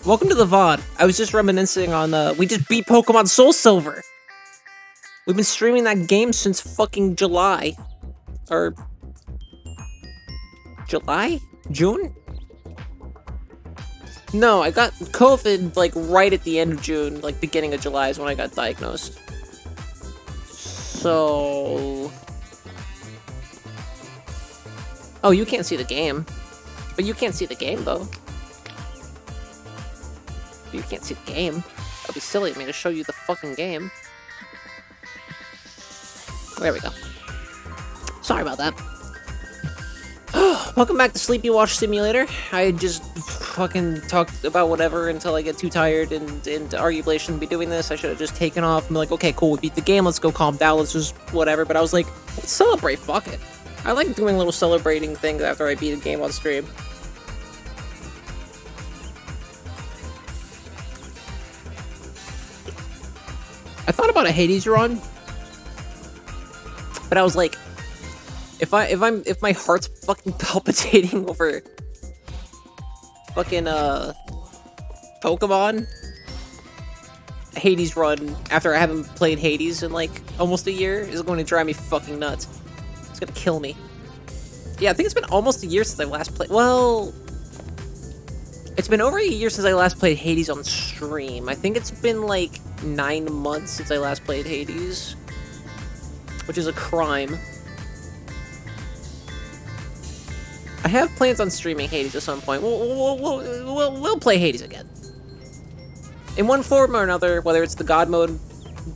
Welcome to the VOD. I was just reminiscing on, we just beat Pokemon SoulSilver. We've been streaming that game since fucking July. Or... July? June? No, I got COVID, like, right at the end of June. Like, beginning of July is when I got diagnosed. So... Oh, you can't see the game. But you can't see the game, though. You can't see the game. That'd be silly of me to show you the fucking game. There we go. Sorry about that. Welcome back to SleepyWash Simulator. I just fucking talked about whatever until I get too tired and arguably I shouldn't be doing this. I should have just taken off and be like, okay, cool, we beat the game, let's go calm down, let's just whatever. But I was like, let's celebrate, fuck it. I like doing little celebrating things after I beat a game on stream. I thought about a Hades run, but I was like, if my heart's fucking palpitating over fucking Pokemon, a Hades run after I haven't played Hades in like almost a year is going to drive me fucking nuts. It's gonna kill me. Yeah, I think it's been almost a year since I last played. Well, it's been over a year since I last played Hades on stream. I think it's been like 9 months since I last played Hades, which is a crime. I have plans on streaming Hades at some point. We'll play Hades again. In one form or another, whether it's the God Mode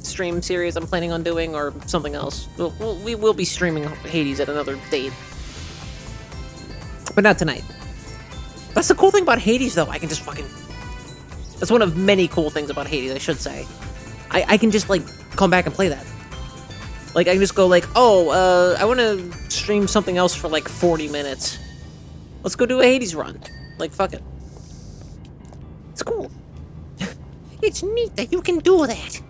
stream series I'm planning on doing or something else. We will be streaming Hades at another date. But not tonight. That's the cool thing about Hades, though. I can just fucking... That's one of many cool things about Hades, I should say. I can just, like, come back and play that. Like, I can just go, like, oh, I want to stream something else for, like, 40 minutes. Let's go do a Hades run. Like, fuck it. It's cool. It's neat that you can do that.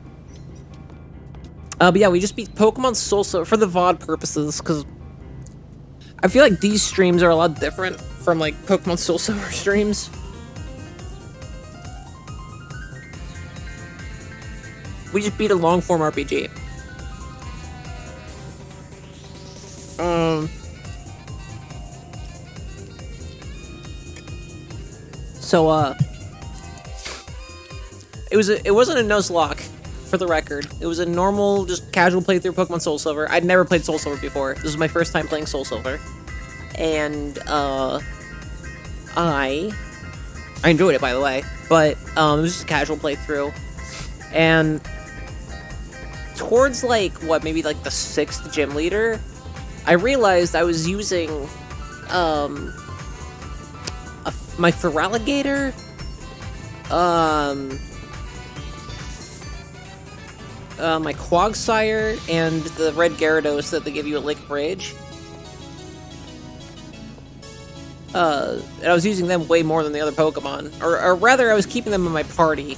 But yeah, we just beat Pokemon SoulSilver for the VOD purposes, because I feel like these streams are a lot different from, like, Pokemon SoulSilver streams. We just beat a long-form RPG. It wasn't a Nuzlocke, for the record. It was a normal, just casual playthrough of Pokemon SoulSilver. I'd never played SoulSilver before. This was my first time playing SoulSilver. And, I enjoyed it, by the way. But, it was just a casual playthrough. And towards, like, what, maybe, like, the 6th gym leader, I realized I was using, my Feraligatr, my Quagsire, and the Red Gyarados that they give you at Lake Rage. And I was using them way more than the other Pokemon. Or rather, I was keeping them in my party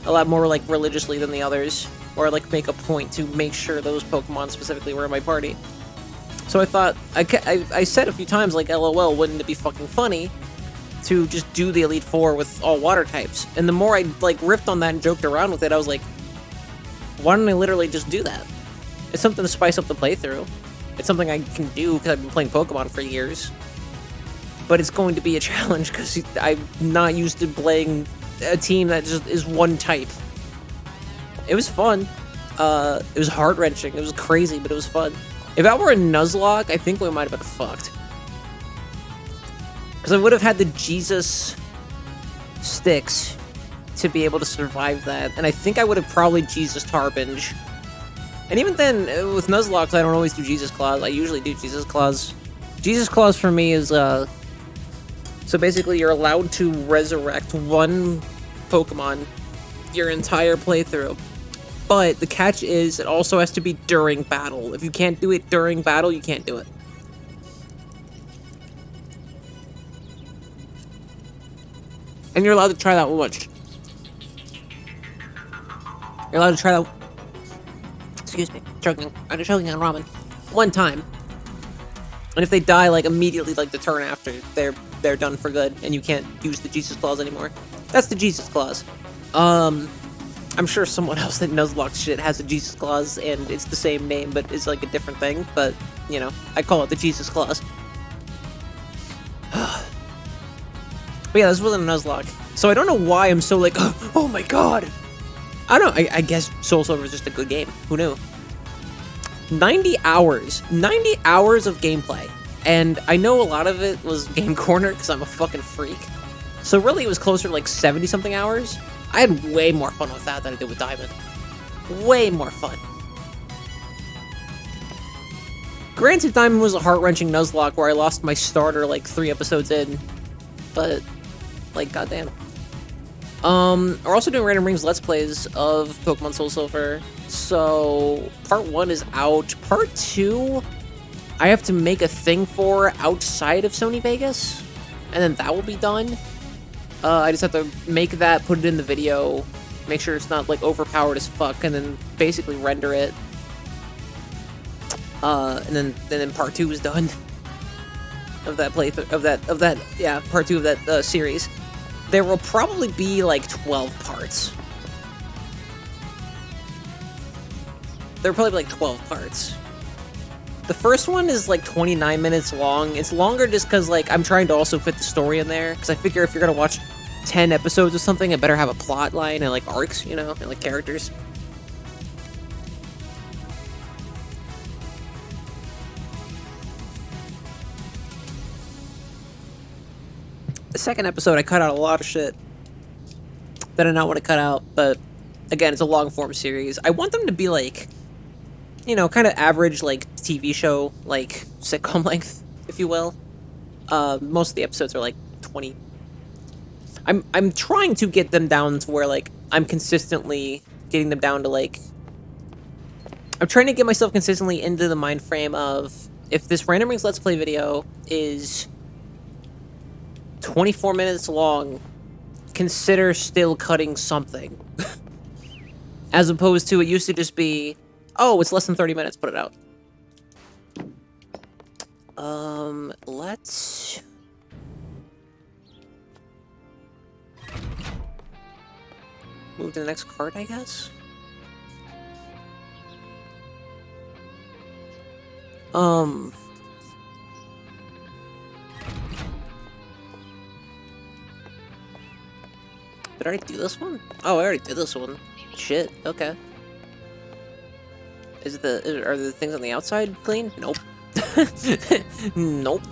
a lot more, like, religiously than the others. Or, like, make a point to make sure those Pokemon specifically were in my party. So I thought, I said a few times, like, LOL, wouldn't it be fucking funny to just do the Elite Four with all water types? And the more I, like, riffed on that and joked around with it, I was like, why don't I literally just do that? It's something to spice up the playthrough. It's something I can do because I've been playing Pokemon for years. But it's going to be a challenge because I'm not used to playing a team that just is one type. It was fun. It was heart-wrenching. It was crazy, but it was fun. If that were a Nuzlocke, I think we might have been fucked. Because I would have had the Jesus sticks to be able to survive that. And I think I would have probably Jesus Tarbinge. And even then, with Nuzlocke, I don't always do Jesus Claws. I usually do Jesus Claws. Jesus Claws for me is, so basically you're allowed to resurrect one Pokemon your entire playthrough. But the catch is, it also has to be during battle. If you can't do it during battle, you can't do it. And you're allowed to try that once. You're allowed to try that... Excuse me. I'm choking on ramen. One time. And if they die, like, immediately, like, the turn after, they're done for good, and you can't use the Jesus Claws anymore. That's the Jesus clause. I'm sure someone else that Nuzlocke shit has a Jesus clause, and it's the same name, but it's like a different thing. But, you know, I call it the Jesus clause. But yeah, this wasn't a Nuzlocke. So I don't know why I'm so like, oh my god! I don't know, I guess SoulSilver is just a good game. Who knew? 90 hours. 90 hours of gameplay. And I know a lot of it was Game Corner, because I'm a fucking freak. So really, it was closer to like 70-something hours. I had way more fun with that than I did with Diamond. Way more fun. Granted, Diamond was a heart-wrenching Nuzlocke where I lost my starter like 3 episodes in. But, like, goddamn. We're also doing Randomrings Let's Plays of Pokemon SoulSilver. So, part 1 is out. Part 2, I have to make a thing for outside of Sony Vegas. And then that will be done. I just have to make that, put it in the video, make sure it's not, like, overpowered as fuck, and then basically render it. And then part 2 is done. Of that playthrough, part 2 of that, series. There will probably be, like, 12 parts. There will probably be, like, 12 parts. The first one is, like, 29 minutes long. It's longer just because, like, I'm trying to also fit the story in there. Because I figure if you're gonna watch 10 episodes or something, I better have a plot line and, like, arcs, you know? And, like, characters. The second episode, I cut out a lot of shit that I not want to cut out. But, again, it's a long-form series. I want them to be, like, you know, kind of average, like, TV show, like, sitcom length, if you will. Most of the episodes are, like, 20. I'm trying to get them down to where, like, I'm consistently getting them down to, like... I'm trying to get myself consistently into the mind frame of, if this Randomrings Let's Play video is 24 minutes long, consider still cutting something. As opposed to, it used to just be... Oh, it's less than 30 minutes, put it out. Let's... move to the next card, I guess? Did I already do this one? Oh, I already did this one. Shit, okay. Are the things on the outside clean? Nope. Nope.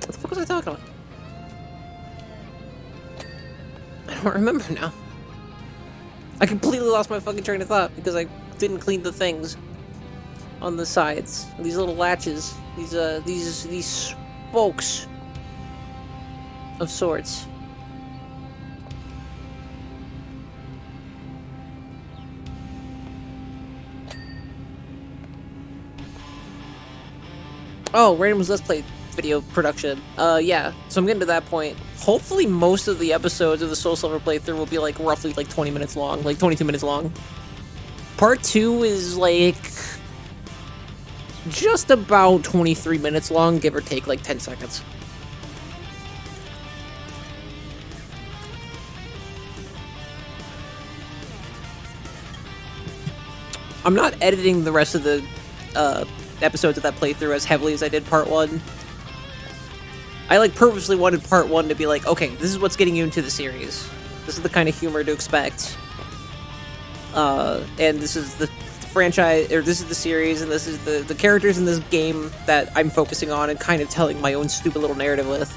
What the fuck was I talking about? I don't remember now. I completely lost my fucking train of thought because I didn't clean the things on the sides. These little latches. These spokes of sorts. Oh, Random's Let's Play video production. Yeah. So I'm getting to that point. Hopefully most of the episodes of the SoulSilver playthrough will be, like, roughly, like, 20 minutes long. Like, 22 minutes long. Part 2 is, like... just about 23 minutes long, give or take, like, 10 seconds. I'm not editing the rest of the, episodes of that playthrough as heavily as I did part 1. I, like, purposely wanted part 1 to be like, okay, this is what's getting you into the series. This is the kind of humor to expect. And this is the franchise, or this is the series, and this is the characters in this game that I'm focusing on and kind of telling my own stupid little narrative with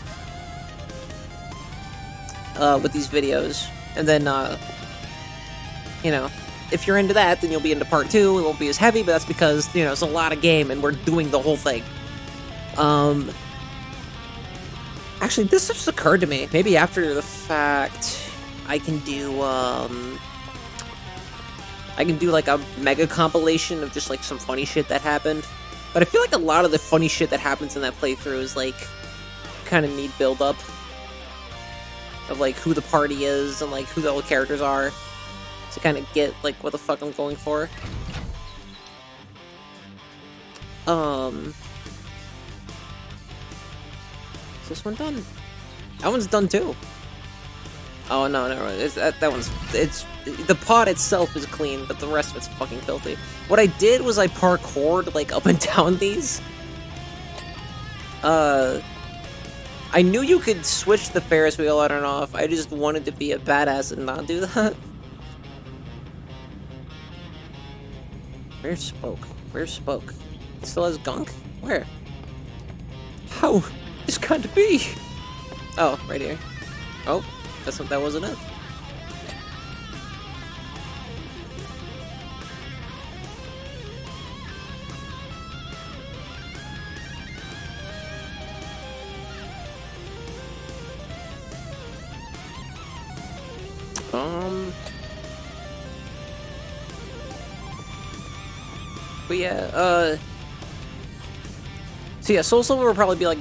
these videos. And then, you know, if you're into that, then you'll be into part 2. It won't be as heavy, but that's because, you know, it's a lot of game, and we're doing the whole thing. Actually, this just occurred to me. Maybe after the fact, I can do, like, a mega compilation of just, like, some funny shit that happened. But I feel like a lot of the funny shit that happens in that playthrough is, like, kind of need build-up. Of, like, who the party is and, like, who all the characters are. To kind of get, like, what the fuck I'm going for. Is this one done? That one's done too. Oh no, never mind. That one's the pod itself is clean, but the rest of it's fucking filthy. What I did was I parkoured like up and down these. I knew you could switch the Ferris wheel on and off. I just wanted to be a badass and not do that. Where's Spoke? Where's Spoke? It still has gunk? Where? How? This can't be! Oh, right here. Oh, that wasn't it. But yeah, so yeah, SoulSilver will probably be like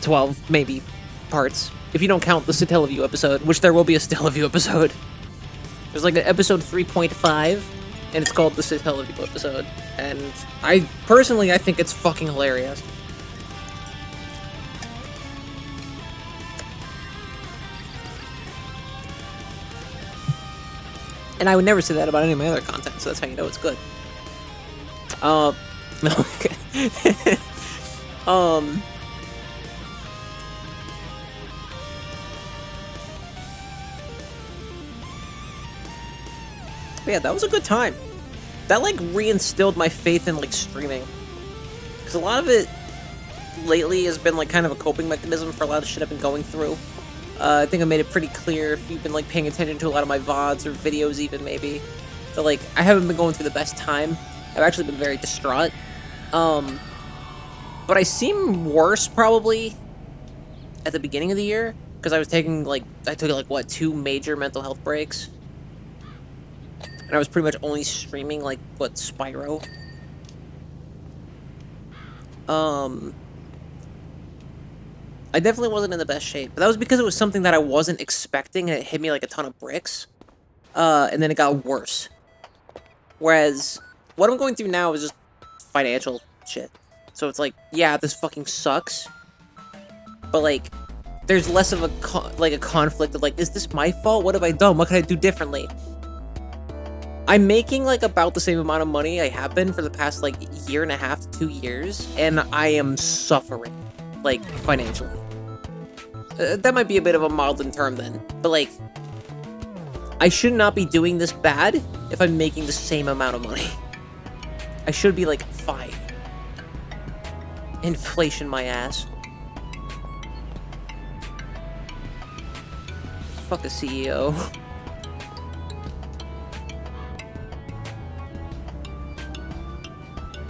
12, maybe, parts. If you don't count the Satellaview episode, which there will be a Satellaview episode. There's like an episode 3.5, and it's called the Satellaview episode. And I think it's fucking hilarious. And I would never say that about any of my other content, so that's how you know it's good. Okay. Yeah, that was a good time. That, like, reinstilled my faith in, like, streaming. Because a lot of it lately has been, like, kind of a coping mechanism for a lot of shit I've been going through. I think I made it pretty clear if you've been, like, paying attention to a lot of my VODs or videos even, maybe. So, like, I haven't been going through the best time. I've actually been very distraught. But I seem worse, probably, at the beginning of the year. Because I was taking, like, I took, like, what, 2 major mental health breaks? And I was pretty much only streaming, like, what, Spyro? I definitely wasn't in the best shape. But that was because it was something that I wasn't expecting, and it hit me like a ton of bricks. And then it got worse. Whereas, what I'm going through now is just financial shit. So it's like, yeah, this fucking sucks. But, like, there's less of a conflict of, like, is this my fault? What have I done? What can I do differently? I'm making, like, about the same amount of money I have been for the past, like, year and a half to 2 years, and I am suffering, like, financially. That might be a bit of a maudlin term then, but, like, I should not be doing this bad if I'm making the same amount of money. I should be, like, fine. Inflation my ass. Fuck a CEO.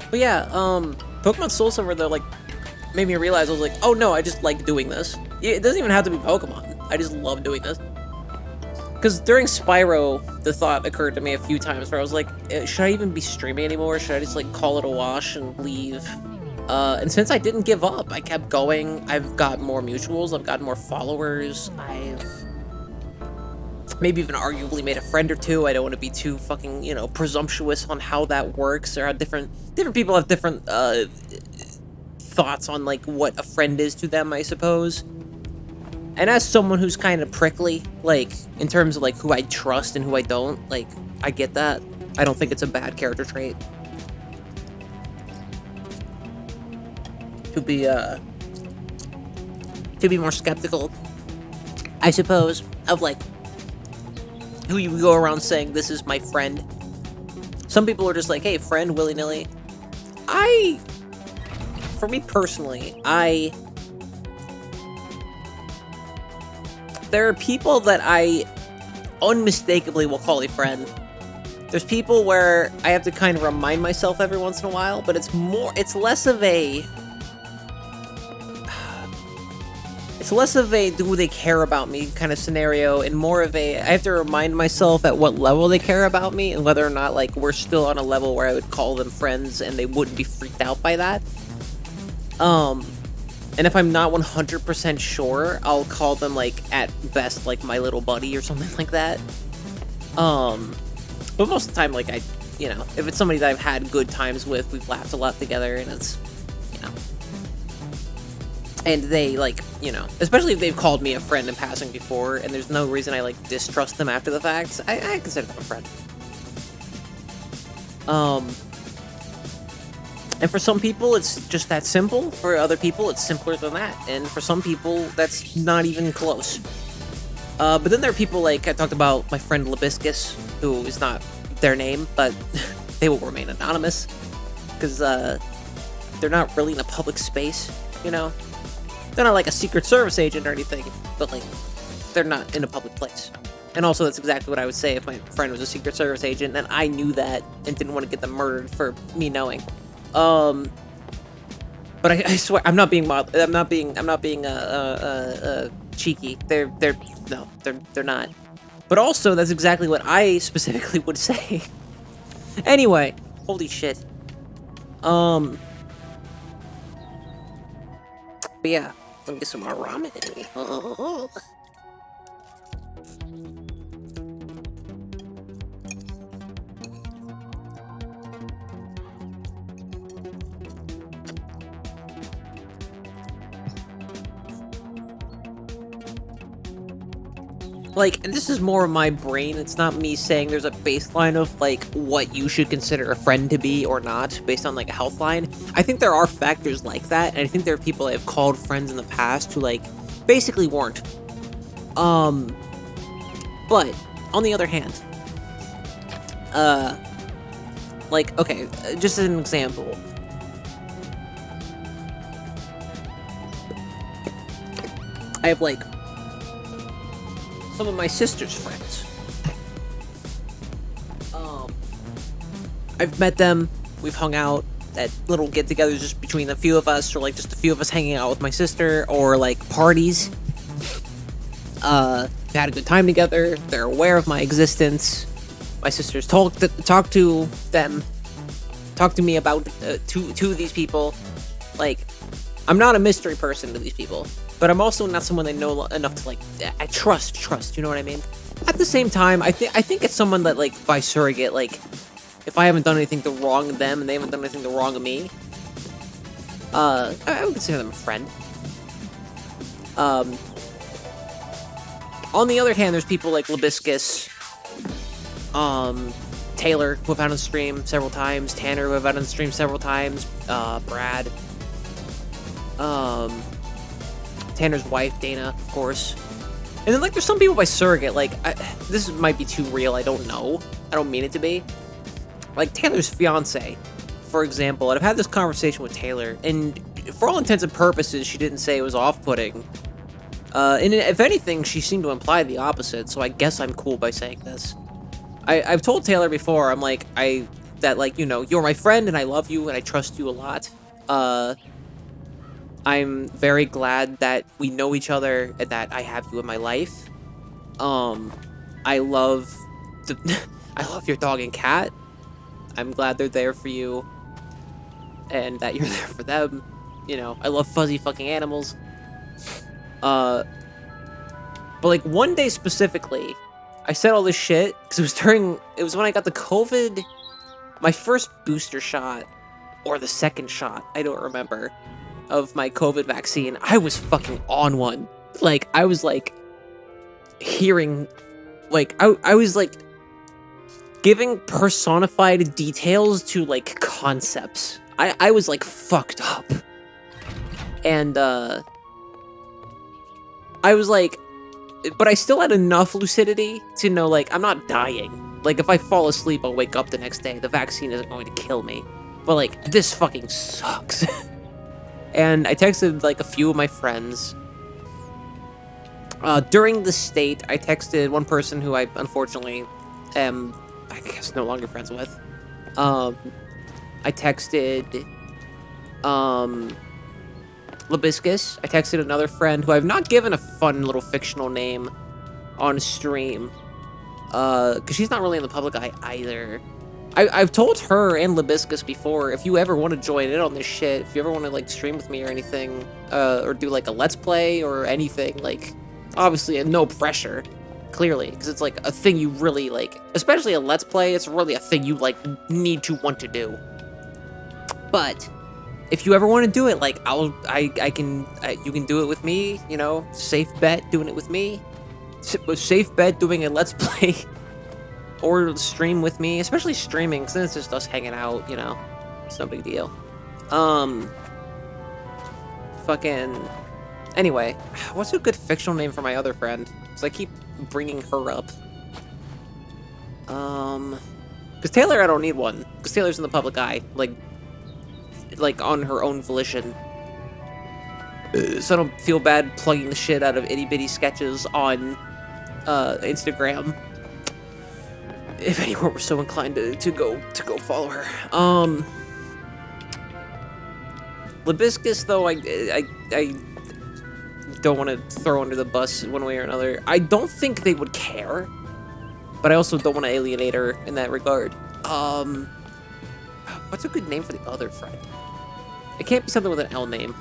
But yeah, Pokemon SoulSilver, though, like, made me realize, I was like, oh no, I just like doing this. It doesn't even have to be Pokemon. I just love doing this. Because during Spyro, the thought occurred to me a few times where I was like, should I even be streaming anymore? Should I just, like, call it a wash and leave? And since I didn't give up, I kept going. I've got more mutuals, I've got more followers, I've maybe even arguably made a friend or two. I don't want to be too fucking, you know, presumptuous on how that works, or how different people have different, thoughts on, like, what a friend is to them, I suppose. And as someone who's kind of prickly, like, in terms of, like, who I trust and who I don't, like, I get that. I don't think it's a bad character trait. To be more skeptical, I suppose, of, like, who you go around saying, this is my friend. Some people are just like, hey, friend, willy-nilly. For me personally, there are people that I unmistakably will call a friend. There's people where I have to kind of remind myself every once in a while, but it's less of a do they care about me kind of scenario, and more of a, I have to remind myself at what level they care about me, and whether or not, like, we're still on a level where I would call them friends and they wouldn't be freaked out by that. And if I'm not 100% sure, I'll call them, like, at best, like, my little buddy or something like that. But most of the time, like, you know, if it's somebody that I've had good times with, we've laughed a lot together, and it's, you know. And they, like, you know, especially if they've called me a friend in passing before, and there's no reason I, like, distrust them after the fact, I consider them a friend. And for some people, it's just that simple. For other people, it's simpler than that. And for some people, that's not even close. But then there are people like, I talked about my friend Libiscus, who is not their name, but they will remain anonymous. Because, they're not really in a public space, you know? They're not like a Secret Service agent or anything, but, like, they're not in a public place. And also, that's exactly what I would say if my friend was a Secret Service agent, and I knew that and didn't want to get them murdered for me knowing. But I swear, I'm not being cheeky. They're not. But also, that's exactly what I specifically would say. Anyway, holy shit. But yeah, let me get some more ramen in me. Oh. Like, and this is more of my brain, it's not me saying there's a baseline of, like, what you should consider a friend to be or not, based on, like, a health line. I think there are factors like that, and I think there are people I have called friends in the past who, like, basically weren't. But, on the other hand, like, okay, just as an example. I have, like, some of my sister's friends. I've met them, we've hung out at little get-togethers just between a few of us, or like just a few of us hanging out with my sister, or like parties. We had a good time together, they're aware of my existence. My sister's talked to me about to these people. Like, I'm not a mystery person to these people. But I'm also not someone they know enough to, like, I trust, you know what I mean? At the same time, I think it's someone that, like, by surrogate, like, if I haven't done anything to wrong them and they haven't done anything to wrong me, I would consider them a friend. On the other hand, there's people like Libiscus, Taylor, who I've had on stream several times, Tanner, who I've had on stream several times, Brad, Tanner's wife, Dana, of course. And then, like, there's some people by surrogate, like, this might be too real, I don't know. I don't mean it to be. Like, Taylor's fiance, for example, and I've had this conversation with Taylor, and for all intents and purposes, she didn't say it was off-putting. And if anything, she seemed to imply the opposite, so I guess I'm cool by saying this. I've told Taylor before, I'm like, that, like, you know, you're my friend, and I love you, and I trust you a lot. I'm very glad that we know each other and that I have you in my life. I love your dog and cat. I'm glad they're there for you and that you're there for them. You know, I love fuzzy fucking animals. But like one day specifically, I said all this shit because it was when I got the COVID, my first booster shot or the second shot, I don't remember, of my COVID vaccine. I was fucking on one. Like, I was, like, hearing, like, I was, like, giving personified details to, like, concepts. I was, like, fucked up. And, I was, like, but I still had enough lucidity to know, like, I'm not dying. Like, if I fall asleep, I'll wake up the next day. The vaccine isn't going to kill me. But, like, this fucking sucks. And I texted, like, a few of my friends. During the state, I texted one person who I, unfortunately, am, I guess, no longer friends with. I texted, Libiscus. I texted another friend who I've not given a fun little fictional name on stream. Because she's not really in the public eye either. I've told her and Libiscus before, if you ever want to join in on this shit, if you ever want to, like, stream with me or anything, or do, like, a Let's Play or anything, like, obviously, no pressure, clearly, because it's, like, a thing you really, like, especially a Let's Play, it's really a thing you, like, need to want to do. But, if you ever want to do it, like, you can do it with me, you know, safe bet doing it with me. Safe bet doing a Let's Play or stream with me, especially streaming, because then it's just us hanging out, you know. It's no big deal. Fucking... Anyway, what's a good fictional name for my other friend? Because I keep bringing her up. Because Taylor, I don't need one. Because Taylor's in the public eye. Like on her own volition. So I don't feel bad plugging the shit out of itty-bitty sketches on Instagram. If anyone were so inclined to go follow her. Libiscus, though, I don't want to throw under the bus one way or another. I don't think they would care, but I also don't want to alienate her in that regard. What's a good name for the other friend? It can't be something with an L name.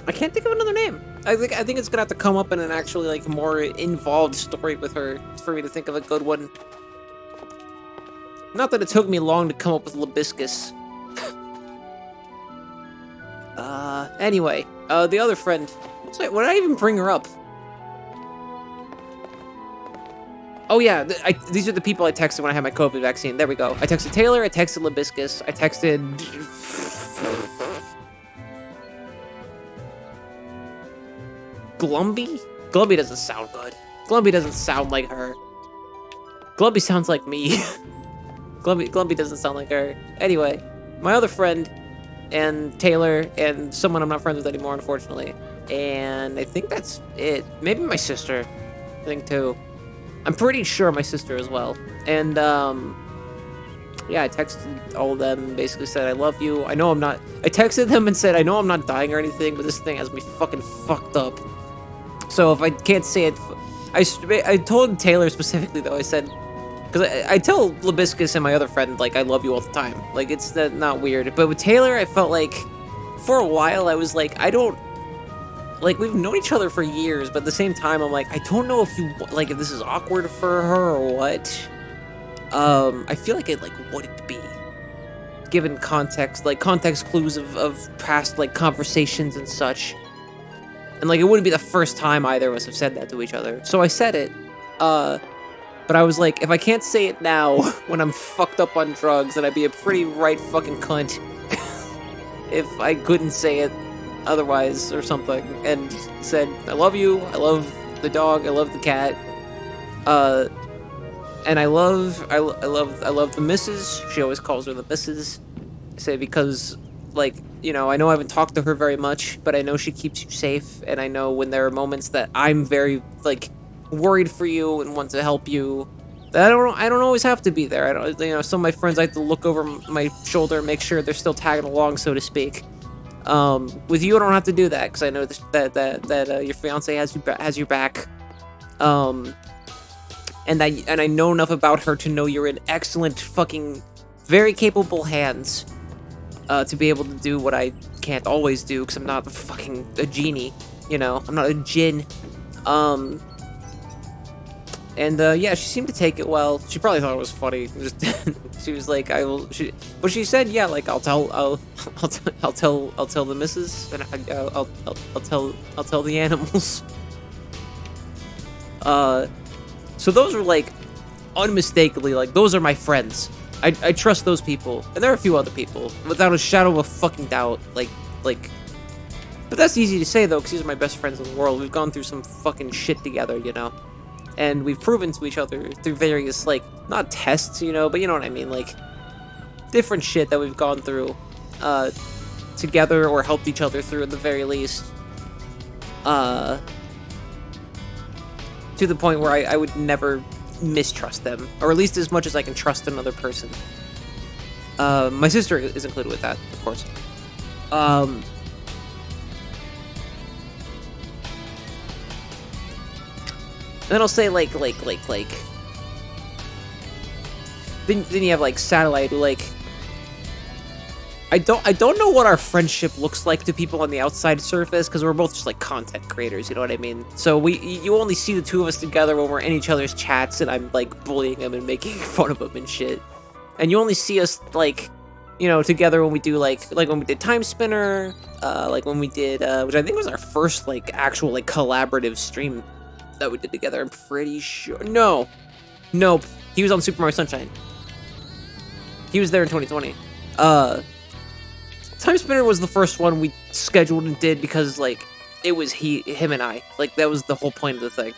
I can't think of another name. I think it's gonna have to come up in an actually like more involved story with her for me to think of a good one. Not that it took me long to come up with Libiscus. Anyway, the other friend. What did I even bring her up? Oh yeah, these are the people I texted when I had my COVID vaccine. There we go. I texted Taylor, I texted Libiscus, I texted... Glumby? Glumby doesn't sound good. Glumby doesn't sound like her. Glumby sounds like me. Glumby doesn't sound like her. Anyway, my other friend, and Taylor, and someone I'm not friends with anymore, unfortunately. And I think that's it. Maybe my sister, I think, too. I'm pretty sure my sister as well. And, yeah, I texted all of them and basically said, I love you. I know I'm not... I texted them and said, I know I'm not dying or anything, but this thing has me fucking fucked up. So if I can't say it... I told Taylor specifically, though, I said... Because I tell Libiscus and my other friend, like, I love you all the time. Like, it's not weird. But with Taylor, I felt like... For a while, I was like, I don't... Like, we've known each other for years, but at the same time, I'm like, I don't know if you... Like, if this is awkward for her or what. I feel like it, like, wouldn't be. Given context, like, context clues of past, like, conversations and such. And, like, it wouldn't be the first time either of us have said that to each other. So I said it, but I was like, if I can't say it now, when I'm fucked up on drugs, then I'd be a pretty right fucking cunt if I couldn't say it otherwise or something. And said, I love you, I love the dog, I love the cat, and I love the missus. She always calls her the missus. I say because, like, you know, I know I haven't talked to her very much, but I know she keeps you safe, and I know when there are moments that I'm very, like, worried for you and want to help you, that I don't always have to be there. I don't, you know, some of my friends, I have to look over my shoulder and make sure they're still tagging along, so to speak. With you, I don't have to do that, because I know that your fiance has your back. And I know enough about her to know you're in excellent, fucking, very capable hands, to be able to do what I can't always do, because I'm not a genie, you know? I'm not a djinn. Yeah, she seemed to take it well. She probably thought it was funny. She was like, but she said, yeah, like, I'll tell the missus, and I'll tell the animals. So those are, like, unmistakably, like, those are my friends. I trust those people. And there are a few other people, without a shadow of a fucking doubt. Like, but that's easy to say, though, because these are my best friends in the world. We've gone through some fucking shit together, you know? And we've proven to each other through various, like, not tests, you know, but you know what I mean, like, different shit that we've gone through, together, or helped each other through at the very least. To the point where I would never mistrust them, or at least as much as I can trust another person. My sister is included with that, of course. And then I'll say like. Then you have like Satellite, who like. I don't know what our friendship looks like to people on the outside surface, because we're both just like content creators, you know what I mean? So you only see the two of us together when we're in each other's chats, and I'm like bullying him and making fun of him and shit. And you only see us like, you know, together when we do like when we did Time Spinner, like when we did, which I think was our first like actual like collaborative stream that we did together. I'm pretty sure. Nope. He was on Super Mario Sunshine. He was there in 2020. Time Spinner was the first one we scheduled and did because, like, it was him and I. Like, that was the whole point of the thing.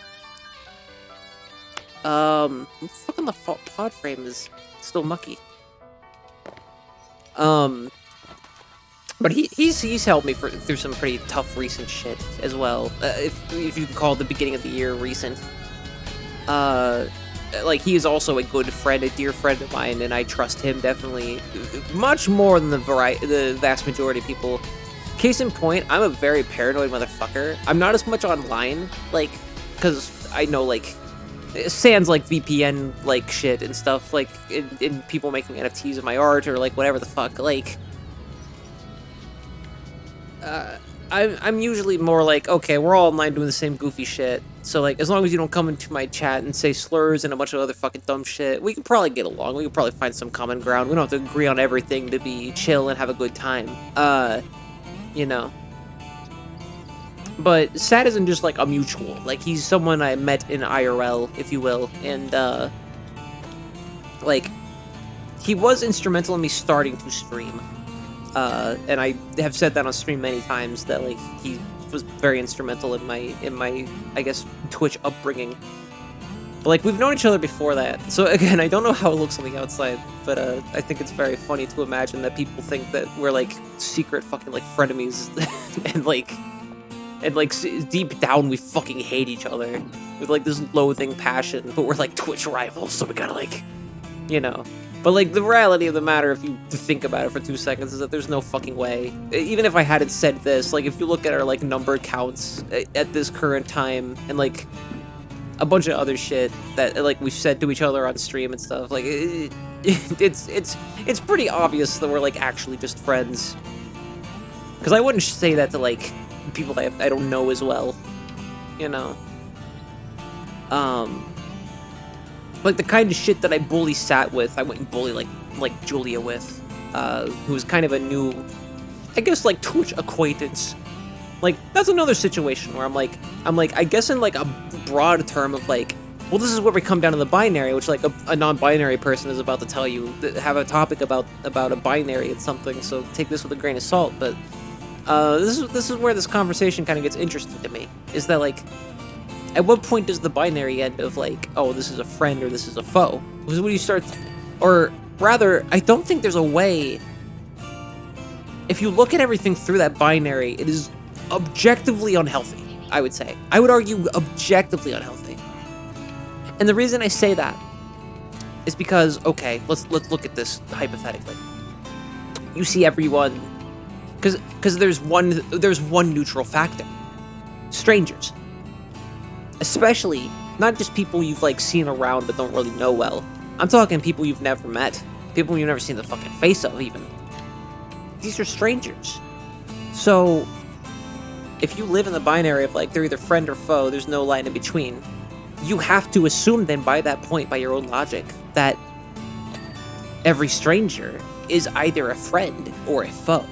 Fucking the pod frame is still mucky. But he's helped me through some pretty tough recent shit as well. If you can call the beginning of the year recent. Like, he is also a good friend, a dear friend of mine, and I trust him definitely much more than the vast majority of people. Case in point, I'm a very paranoid motherfucker. I'm not as much online, like, because I know, like, sans, like, VPN, like, shit and stuff, like, in people making NFTs of my art, or, like, whatever the fuck, like, I'm usually more like, okay, we're all online doing the same goofy shit. So, like, as long as you don't come into my chat and say slurs and a bunch of other fucking dumb shit, we can probably get along. We can probably find some common ground. We don't have to agree on everything to be chill and have a good time. You know. But Sad isn't just, like, a mutual. Like, he's someone I met in IRL, if you will. And, like, he was instrumental in me starting to stream. And I have said that on stream many times, that, like, he was very instrumental in my I guess Twitch upbringing. But like, we've known each other before that, so again, I don't know how it looks on the outside, but I think it's very funny to imagine that people think that we're like secret fucking like frenemies and like deep down we fucking hate each other with like this loathing passion, but we're like Twitch rivals, so we gotta like, you know. But, like, the reality of the matter, if you think about it for 2 seconds, is that there's no fucking way. Even if I hadn't said this, like, if you look at our, like, numbered counts at this current time, and, like, a bunch of other shit that, like, we've said to each other on stream and stuff, like, it's pretty obvious that we're, like, actually just friends. Because I wouldn't say that to, like, people that I don't know as well, you know? Like, the kind of shit that I bully Sat with, I wouldn't bully, like Julia with, who's kind of a new, I guess, like, Twitch acquaintance. Like, that's another situation where I'm like, I guess in, like, a broad term of, like, well, this is where we come down to the binary, which, like, a non-binary person is about to tell you, have a topic about a binary and something, so take this with a grain of salt, but, this is where this conversation kind of gets interesting to me, is that, like, at what point does the binary end of, like, oh, this is a friend or this is a foe? Because when you start, or rather, I don't think there's a way, if you look at everything through that binary, it is objectively unhealthy, I would say. I would argue objectively unhealthy. And the reason I say that is because, okay, let's look at this hypothetically. You see everyone, because there's one neutral factor. Strangers. Especially, not just people you've, like, seen around but don't really know well. I'm talking people you've never met. People you've never seen the fucking face of, even. These are strangers. So, if you live in the binary of, like, they're either friend or foe, there's no line in between, you have to assume then, by that point, by your own logic, that every stranger is either a friend or a foe.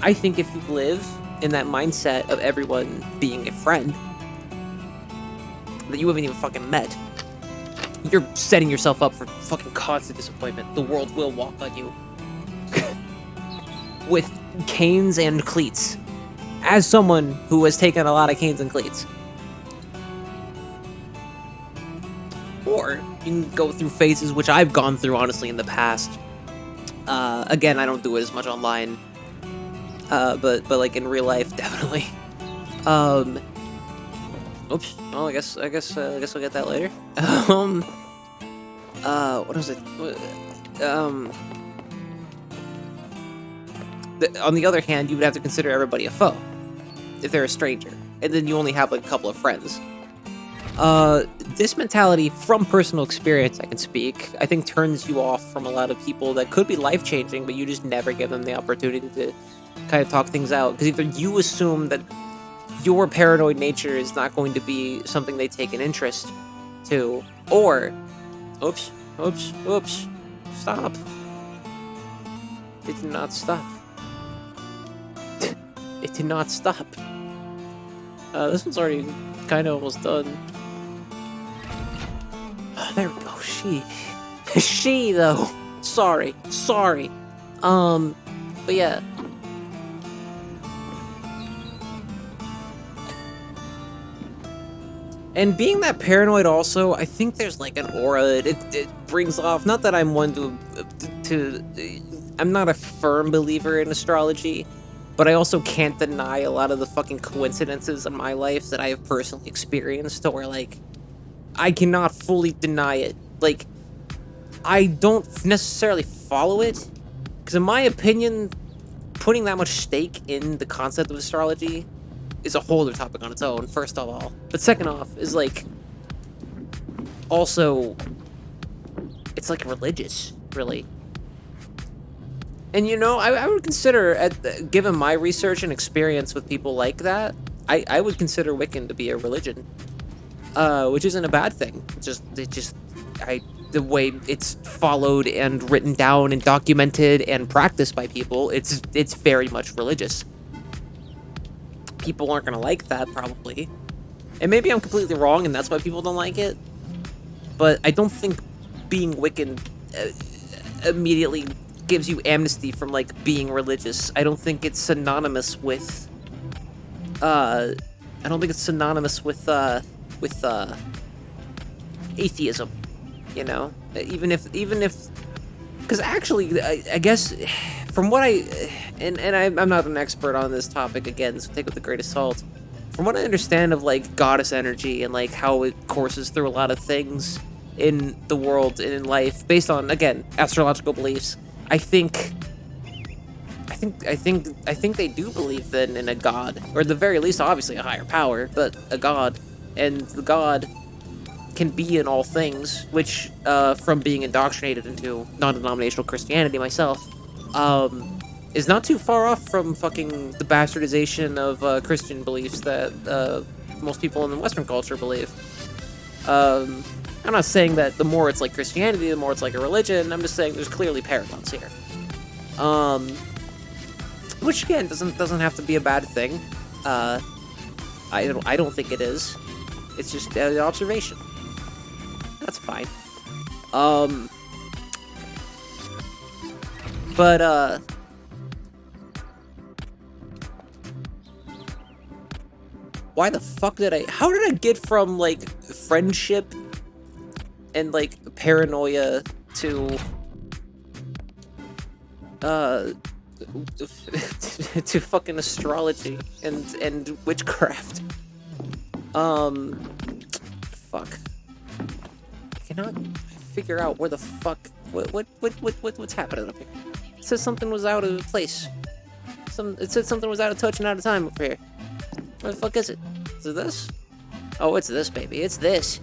I think if you live in that mindset of everyone being a friend, that you haven't even fucking met, you're setting yourself up for fucking constant disappointment. The world will walk on you. With canes and cleats. As someone who has taken a lot of canes and cleats. Or, you can go through phases, which I've gone through, honestly, in the past. Again, I don't do it as much online. But like, in real life, definitely. Oops. Well, I guess we'll get that later. What was it? on the other hand, you would have to consider everybody a foe if they're a stranger, and then you only have like a couple of friends. This mentality, from personal experience, I can speak, I think turns you off from a lot of people that could be life-changing, but you just never give them the opportunity to kind of talk things out. Because either you assume that your paranoid nature is not going to be something they take an interest to, or, oops, stop. It did not stop. It did not stop. This one's already kind of almost done. Oh, there we go. She though. Sorry. But yeah. And being that paranoid also, I think there's like an aura it brings off. Not that I'm one to I'm not a firm believer in astrology, but I also can't deny a lot of the fucking coincidences in my life that I have personally experienced, where like I cannot fully deny it. Like, I don't necessarily follow it, because in my opinion, putting that much stake in the concept of astrology is a whole other topic on its own, first of all. But second off, is like, also, it's like religious, really. And you know, I would consider, given my research and experience with people like that, I would consider Wiccan to be a religion. Which isn't a bad thing. The way it's followed and written down and documented and practiced by people, it's very much religious. People aren't gonna like that, probably. And maybe I'm completely wrong and that's why people don't like it. But I don't think being Wiccan immediately gives you amnesty from, like, being religious. I don't think it's synonymous with, atheism, you know? Even if, because actually, I guess, from what I'm not an expert on this topic again, so take it with the greatest salt. From what I understand of, like, goddess energy and, like, how it courses through a lot of things in the world and in life, based on, again, astrological beliefs, I think they do believe then in a god, or at the very least, obviously a higher power, but a god, and the god can be in all things, which, from being indoctrinated into non-denominational Christianity myself, is not too far off from fucking the bastardization of Christian beliefs that most people in the Western culture believe. I'm not saying that the more it's like Christianity, the more it's like a religion. I'm just saying there's clearly parallels here. Which again doesn't have to be a bad thing. I don't think it is. It's just an observation. That's fine. But why the fuck how did I get from, like, friendship and, like, paranoia to to fucking astrology and witchcraft? Fuck. I cannot figure out where the fuck what's happening up here. It says something was out of place. It said something was out of touch and out of time up here. Where the fuck is it? Is it this? Oh, it's this, baby. It's this.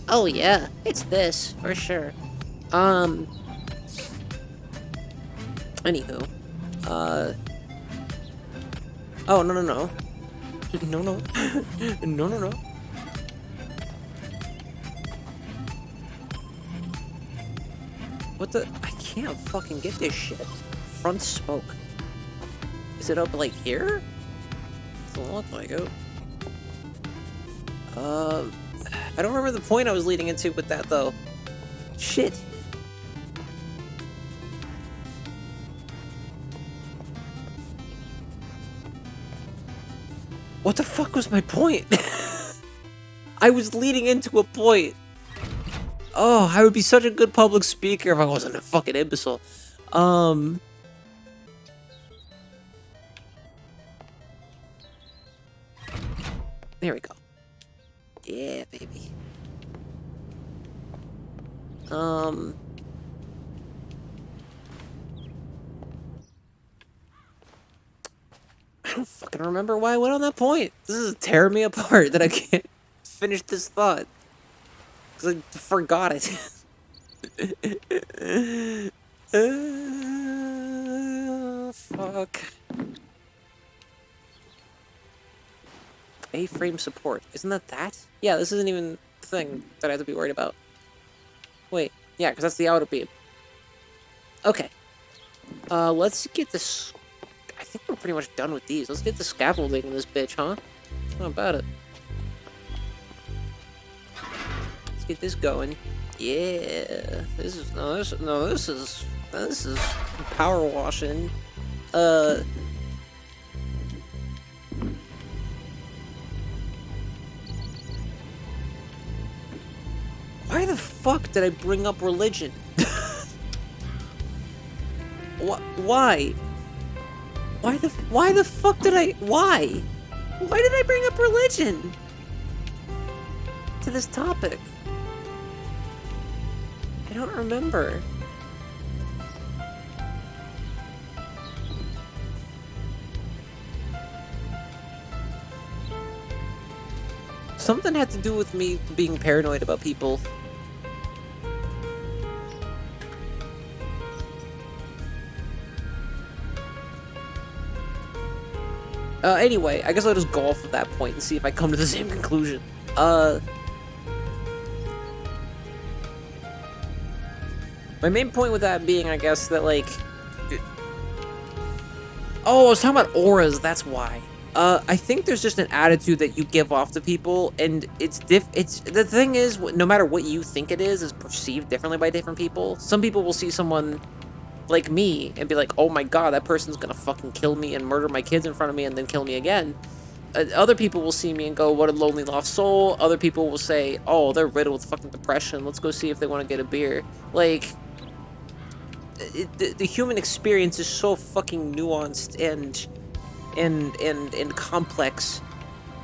Oh yeah, it's this for sure. Anywho, oh no. No. What the? I can't fucking get this shit. Front smoke. Is it up like here? Doesn't look like it. I don't remember the point I was leading into with that though. Shit. What the fuck was my point? I was leading into a point. Oh, I would be such a good public speaker if I wasn't a fucking imbecile. There we go. Yeah, baby. don't fucking remember why I went on that point. This is tearing me apart that I can't finish this thought. Because I forgot it. Fuck. A-frame support. Isn't that? Yeah, this isn't even the thing that I have to be worried about. Wait. Yeah, because that's the outer beam. Okay. Let's get this... I think we're pretty much done with these. Let's get the scaffolding in this bitch, huh? How about it? Let's get this going. Yeah. This is power washing. Why the fuck did I bring up religion? Why? Why the fuck did I... Why? Why did I bring up religion to this topic? I don't remember. Something had to do with me being paranoid about people. Anyway, I guess I'll just go off at that point and see if I come to the same conclusion. My main point with that being, I guess, that, like... Oh, I was talking about auras, that's why. I think there's just an attitude that you give off to people, and the thing is, no matter what you think it is perceived differently by different people. Some people will see someone like me and be like, oh my god, that person's gonna fucking kill me and murder my kids in front of me and then kill me again. Other people will see me and go, what a lonely lost soul. Other people will say, oh, they're riddled with fucking depression, let's go see if they want to get a beer. Like, the human experience is so fucking nuanced and complex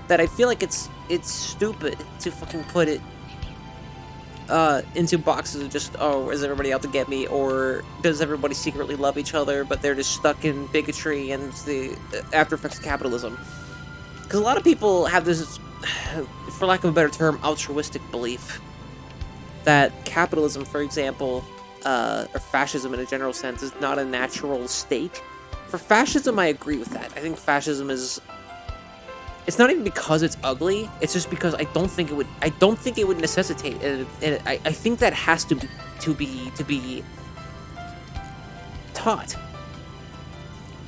that I feel like it's stupid to fucking put it into boxes of just, oh, is everybody out to get me, or does everybody secretly love each other, but they're just stuck in bigotry and the after effects of capitalism. Because a lot of people have this, for lack of a better term, altruistic belief that capitalism, for example, or fascism in a general sense, is not a natural state. For fascism, I agree with that. I think fascism is... It's not even because it's ugly. It's just because I don't think it would. I don't think it would necessitate. And I think that has to be taught.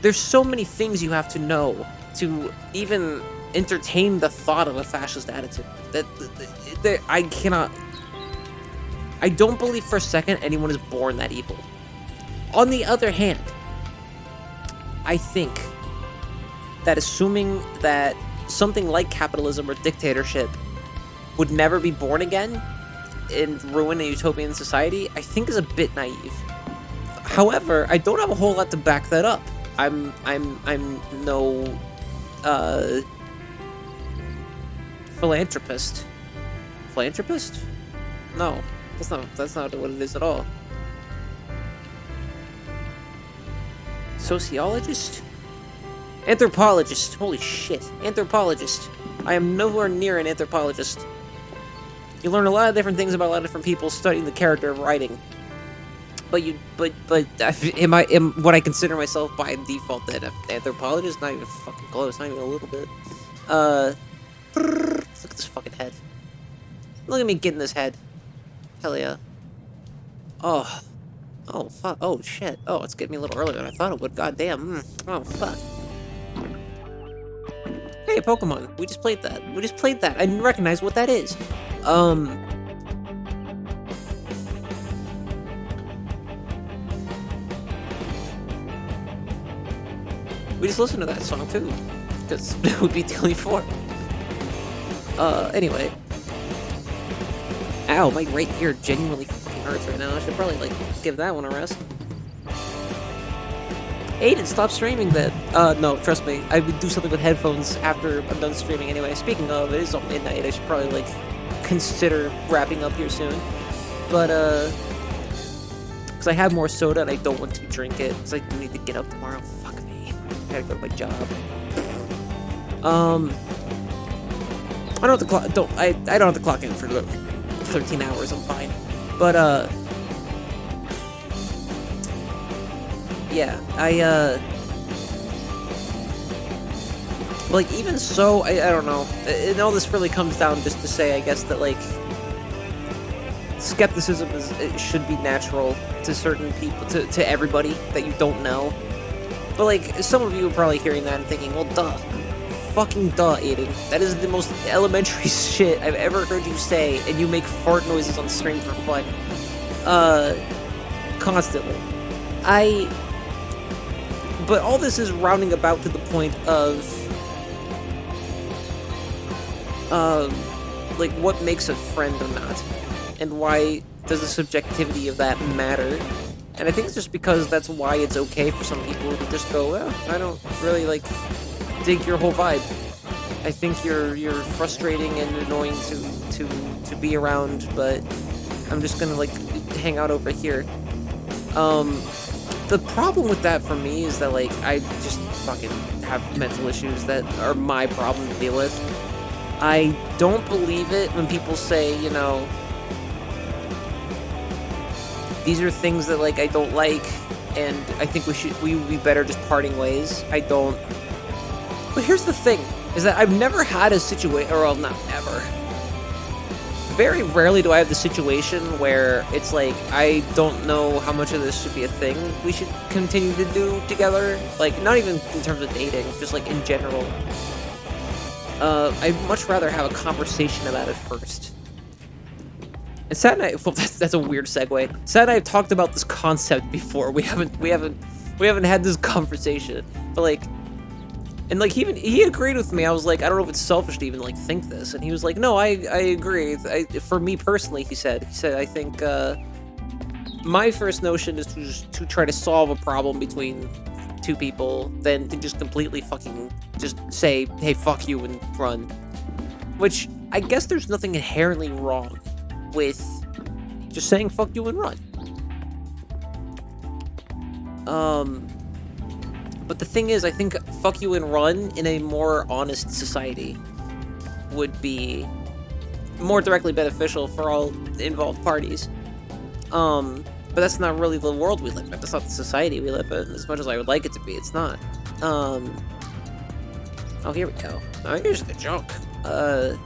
There's so many things you have to know to even entertain the thought of a fascist attitude. That I cannot. I don't believe for a second anyone is born that evil. On the other hand, I think that assuming that something like capitalism or dictatorship would never be born again and ruin a utopian society, I think is a bit naive. However, I don't have a whole lot to back that up. I'm no philanthropist. Philanthropist? No, that's not what it is at all. Sociologist? Anthropologist. Holy shit. Anthropologist. I am nowhere near an anthropologist. You learn a lot of different things about a lot of different people studying the character of writing. But would I consider myself by default that an anthropologist? Not even fucking close, not even a little bit. Look at this fucking head. Look at me getting this head. Hell yeah. Oh, fuck. Oh, shit. Oh, it's getting me a little earlier than I thought it would. God damn. Oh, fuck. Hey, Pokemon. We just played that. I didn't recognize what that is. We just listened to that song, too. Because it would be the only four. Anyway. Ow, my right ear genuinely fucking hurts right now. I should probably, like, give that one a rest. Aiden, stop streaming then. No, trust me. I would do something with headphones after I'm done streaming anyway. Speaking of, it is on midnight. I should probably, like, consider wrapping up here soon. But, because I have more soda and I don't want to drink it. Because I need to get up tomorrow. Fuck me. I gotta go to my job. I don't have to clock. I don't have to clock in for 13 hours. I'm fine. But yeah, like, even so, I don't know. And all this really comes down just to say, I guess, that, like, skepticism it should be natural to certain people, to everybody that you don't know. But, like, some of you are probably hearing that and thinking, well, duh. Fucking duh, Aiden. That is the most elementary shit I've ever heard you say, and you make fart noises on stream for fun. Constantly. But all this is rounding about to the point of, like, what makes a friend or not, and why does the subjectivity of that matter? And I think it's just because that's why it's okay for some people to just go, well, I don't really, like, dig your whole vibe. I think you're frustrating and annoying to be around, but I'm just gonna, like, hang out over here. The problem with that for me is that, like, I just fucking have mental issues that are my problem to deal with. I don't believe it when people say, you know, these are things that, like, I don't like, and I think we would be better just parting ways. I don't. But here's the thing, is that I've never had a situation, or well, not ever. Very rarely do I have the situation where it's like, I don't know how much of this should be a thing we should continue to do together. Like, not even in terms of dating, just like in general. I'd much rather have a conversation about it first. And Sad and I, well, that's a weird segue. Sad and I have talked about this concept before. We haven't had this conversation. But like, and like he agreed with me. I was like, I don't know if it's selfish to even like think this. And he was like, no, I agree. For me personally, he said I think my first notion is to try to solve a problem between two people than to just completely fucking just say, hey, fuck you and run. Which I guess there's nothing inherently wrong with just saying fuck you and run. But the thing is, I think fuck you and run in a more honest society would be more directly beneficial for all involved parties. But that's not really the world we live in. That's not the society we live in. As much as I would like it to be, it's not. Oh, here we go. Oh, here's the junk. And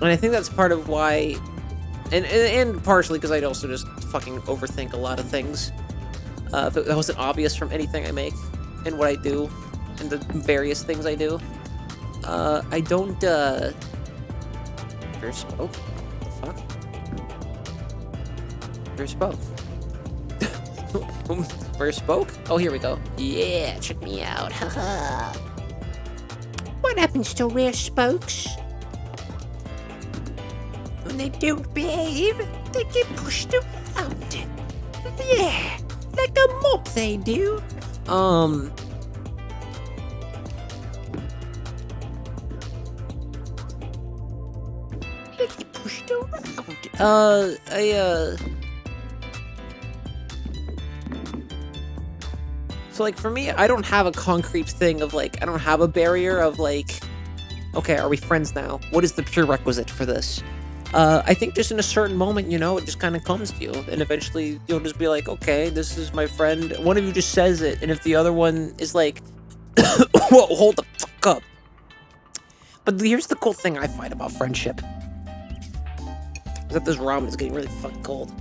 I think that's part of why, and partially because I'd also just fucking overthink a lot of things. If it wasn't obvious from anything I make, and what I do, and the various things I do. I don't, There's smoke? What the fuck? There's smoke. Where's smoke? Oh, here we go. Yeah, check me out. Haha. What happens to rare spokes? When they don't behave, they get pushed around. Yeah, like a mop they do. They get pushed around. So, like, for me, I don't have a concrete thing of, like, I don't have a barrier of, like, okay, are we friends now? What is the prerequisite for this? I think just in a certain moment, you know, it just kind of comes to you. And eventually, you'll just be like, okay, this is my friend. One of you just says it, and if the other one is like, whoa, hold the fuck up. But here's the cool thing I find about friendship. Is that this ramen is getting really fucking cold.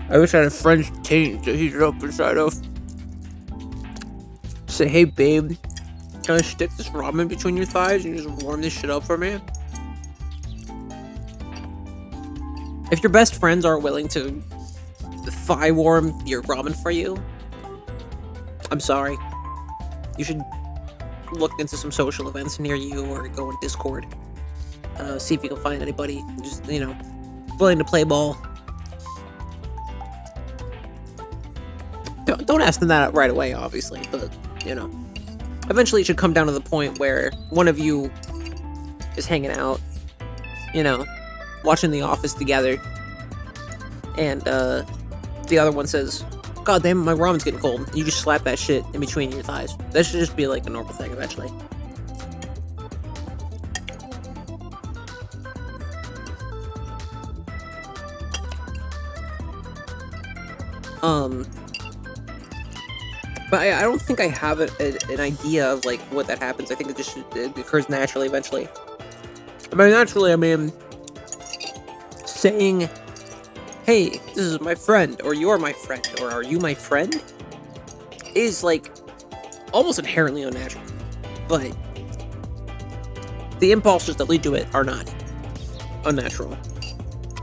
I wish I had a French taint to heat it up inside of. Say, hey babe, can I stick this ramen between your thighs and just warm this shit up for me? If your best friends aren't willing to thigh warm your ramen for you, I'm sorry. You should look into some social events near you or go on Discord. See if you can find anybody just, you know, willing to play ball. Don't ask them that right away, obviously, but, you know. Eventually it should come down to the point where one of you is hanging out, you know, watching The Office together, and the other one says, God damn, my ramen's getting cold. And you just slap that shit in between your thighs. That should just be like a normal thing eventually. But I don't think I have an idea of, like, what that happens. I think it occurs naturally eventually. By naturally, I mean saying, hey, this is my friend, or you're my friend, or are you my friend, is, like, almost inherently unnatural. But the impulses that lead to it are not unnatural.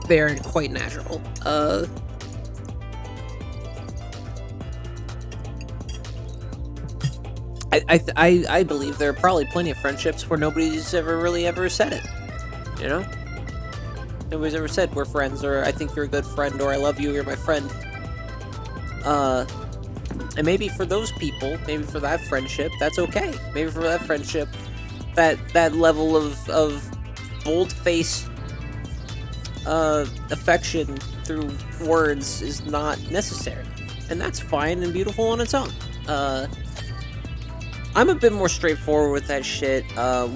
They are quite natural. I believe there are probably plenty of friendships where nobody's ever said it. You know? Nobody's ever said we're friends, or I think you're a good friend, or I love you, you're my friend. And maybe for those people, maybe for that friendship, that's okay. Maybe for that friendship, that level of bold-face affection through words is not necessary. And that's fine and beautiful on its own. I'm a bit more straightforward with that shit,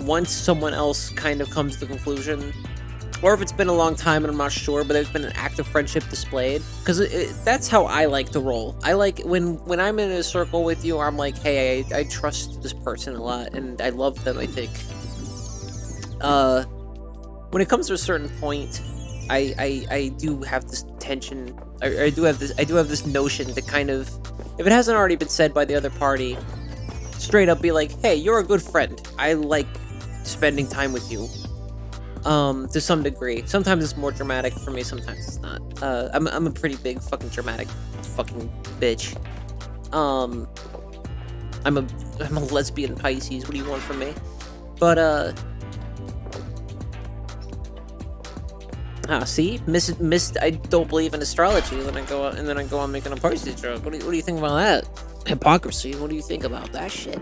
once someone else kind of comes to the conclusion, or if it's been a long time and I'm not sure, but there's been an active friendship displayed, because that's how I like to roll. I like, when I'm in a circle with you, I'm like, hey, I trust this person a lot, and I love them, I think. When it comes to a certain point, I do have this tension, I do have this notion to kind of, if it hasn't already been said by the other party, straight up be like, hey, you're a good friend. I like spending time with you. To some degree. Sometimes it's more dramatic for me, sometimes it's not. I'm a pretty big fucking dramatic fucking bitch. I'm a lesbian Pisces. What do you want from me? But see, missed. I don't believe in astrology. Then I go on making a Pisces joke. What do you think about that? Hypocrisy. What do you think about that shit?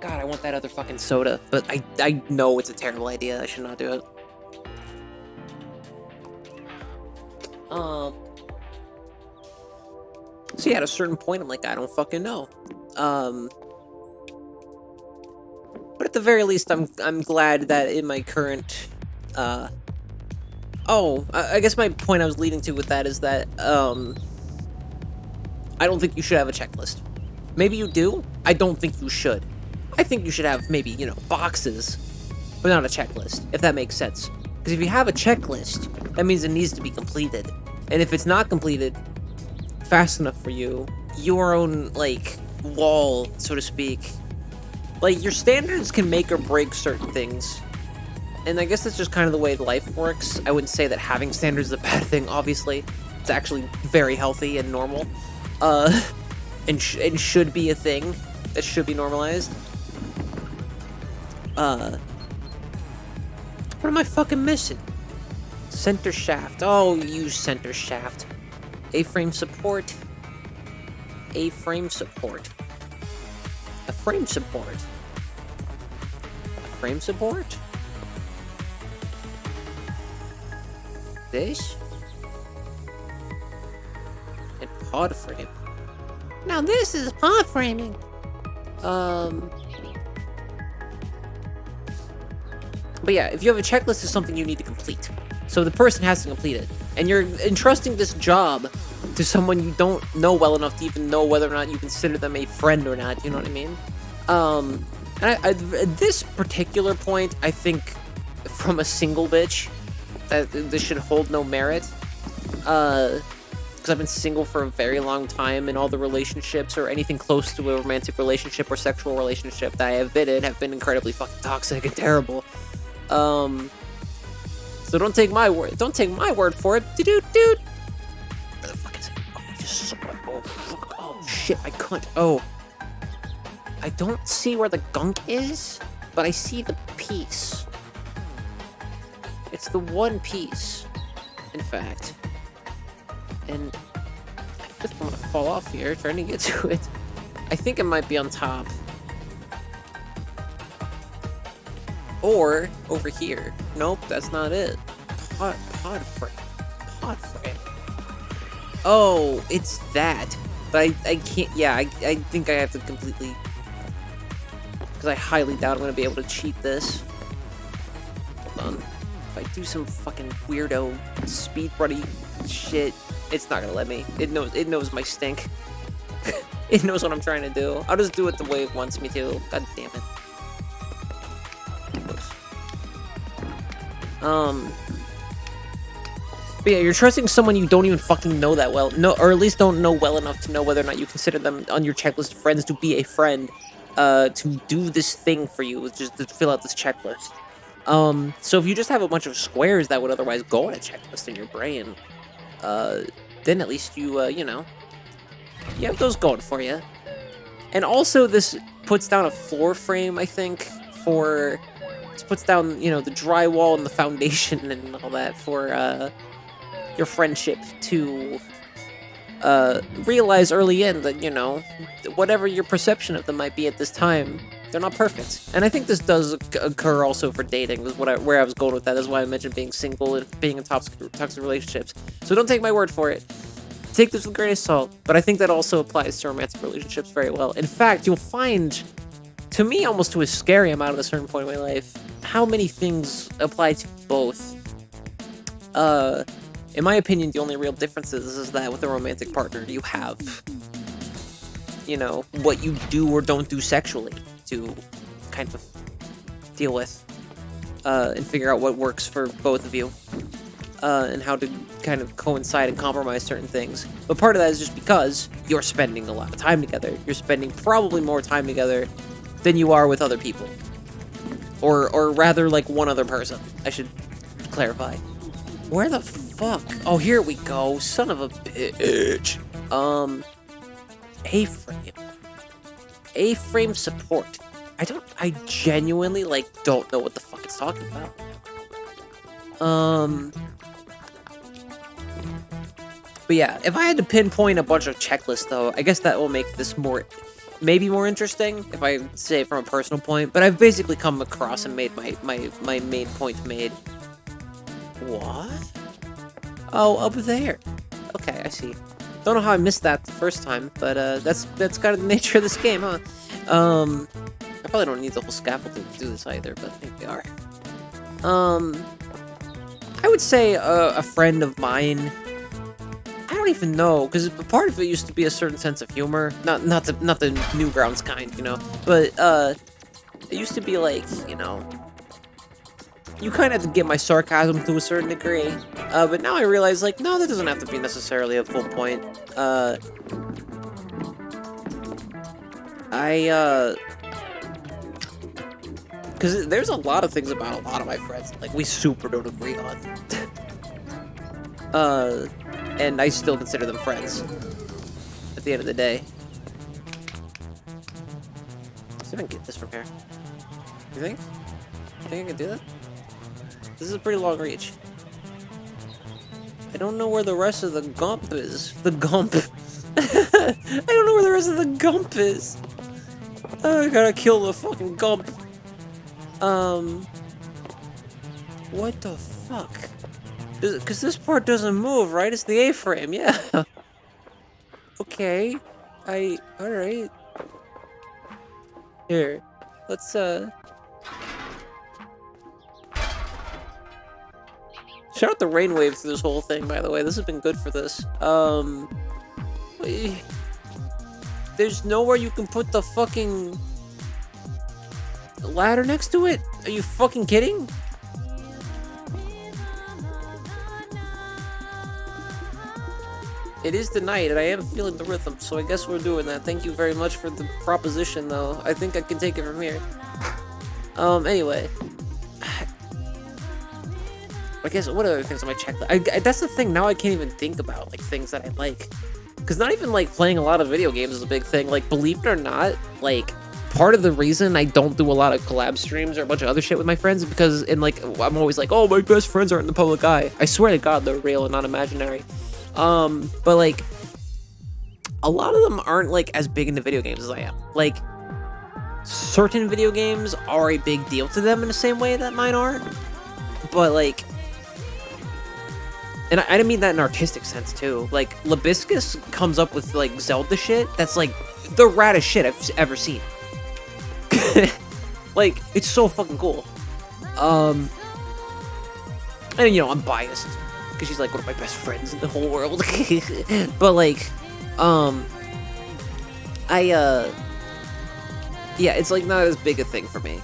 God, I want that other fucking soda, but I know it's a terrible idea. I should not do it. So yeah, at a certain point, I'm like, I don't fucking know. But at the very least, I'm glad that in my current, I guess my point I was leading to with that is that, I don't think you should have a checklist. Maybe you do. I don't think you should. I think you should have maybe, boxes, but not a checklist, if that makes sense. Because if you have a checklist, that means it needs to be completed. And if it's not completed fast enough for you, your own, wall, so to speak, your standards can make or break certain things. And I guess that's just kind of the way life works. I wouldn't say that having standards is a bad thing, obviously. It's actually very healthy and normal. And should be a thing that should be normalized. What am I fucking missing? Center shaft. Oh, use center shaft. A-frame support. A-frame support. A frame support. A frame support? This? And pod frame. Now this is pod framing. But yeah, if you have a checklist of something you need to complete, so the person has to complete it, and you're entrusting this job to someone you don't know well enough to even know whether or not you consider them a friend or not, you know what I mean? And at this particular point, I think from a single bitch, that this should hold no merit. Because I've been single for a very long time, and all the relationships or anything close to a romantic relationship or sexual relationship that I have been in have been incredibly fucking toxic and terrible. So don't take my word. Don't take my word for it. Dude. Where the fuck is it? Oh, I just saw it. Oh fuck. Oh shit, I couldn't. Oh. I don't see where the gunk is, but I see the piece. It's the one piece, in fact. And I feel like I'm gonna fall off here trying to get to it. I think it might be on top. Or over here. Nope, that's not it. Pod frame. Pod frame. Oh, it's that. But I can't, yeah, I think I have to completely, because I highly doubt I'm going to be able to cheat this. Hold on. If I do some fucking weirdo speedrunny shit, it's not going to let me. It knows my stink. It knows what I'm trying to do. I'll just do it the way it wants me to. God damn it. But yeah, you're trusting someone you don't even fucking know that well. No, or at least don't know well enough to know whether or not you consider them on your checklist of friends to be a friend, to do this thing for you, just to fill out this checklist. So if you just have a bunch of squares that would otherwise go on a checklist in your brain, then at least you, you know, you have those going for you. And also, this puts down a floor frame, I think, for... This puts down, you know, the drywall and the foundation and all that for, your friendship to, realize early in that, you know, whatever your perception of them might be at this time, they're not perfect. And I think this does occur also for dating, is where I was going with that. That's why I mentioned being single and being in toxic relationships. So don't take my word for it. Take this with a grain of salt. But I think that also applies to romantic relationships very well. In fact, you'll find, to me, almost to a scary amount at a certain point in my life, how many things apply to both. In my opinion, the only real difference is that with a romantic partner, you have, you know, what you do or don't do sexually to kind of deal with, and figure out what works for both of you, and how to kind of coincide and compromise certain things. But part of that is just because you're spending a lot of time together. You're spending probably more time together than you are with other people. Or rather, like, one other person. I should clarify. Where the fuck? Oh, here we go. Son of a bitch. A-frame. A-frame support. I genuinely, like, don't know what the fuck it's talking about. But yeah, if I had to pinpoint a bunch of checklists, though, I guess that will make this maybe more interesting, if I say it from a personal point, but I've basically come across and made my main point made. What? Oh, up there. Okay, I see. Don't know how I missed that the first time, but that's kind of the nature of this game, huh? I probably don't need the whole scaffolding to do this either, but I think they are. I would say a friend of mine. I don't even know, because part of it used to be a certain sense of humor, not the Newgrounds kind, you know, but it used to be like, you know, you kind of have to get my sarcasm to a certain degree, but now I realize, like, no, that doesn't have to be necessarily a full point. Because there's a lot of things about a lot of my friends, like, we super don't agree on. And I still consider them friends at the end of the day. Let's see if I can get this from here. You think? You think I can do that? This is a pretty long reach. I don't know where the rest of the gump is. The gump. I don't know where the rest of the gump is. I gotta kill the fucking gump. What the fuck? Because this part doesn't move, right? It's the A-frame, yeah. Okay. Alright. Here. Let's, Shout out the rainwave through this whole thing, by the way. This has been good for this. There's nowhere you can put the fucking ladder next to it? Are you fucking kidding? It is the night, and I am feeling the rhythm, so I guess we're doing that. Thank you very much for the proposition, though. I think I can take it from here. Anyway. I guess, what other things on my checklist? That's the thing, now I can't even think about, like, things that I like. Because not even, like, playing a lot of video games is a big thing. Like, believe it or not, like, part of the reason I don't do a lot of collab streams or a bunch of other shit with my friends is because, I'm always like, oh, my best friends are in the public eye. I swear to God, they're real and not imaginary. But, like, a lot of them aren't, like, as big into video games as I am. Like, certain video games are a big deal to them in the same way that mine are. But, like, And I didn't mean that in an artistic sense, too. Like, Labiscus comes up with, like, Zelda shit that's, like, the raddest shit I've ever seen. Like, it's so fucking cool. And, you know, I'm biased. Because she's, like, one of my best friends in the whole world. But, like, yeah, it's, like, not as big a thing for me.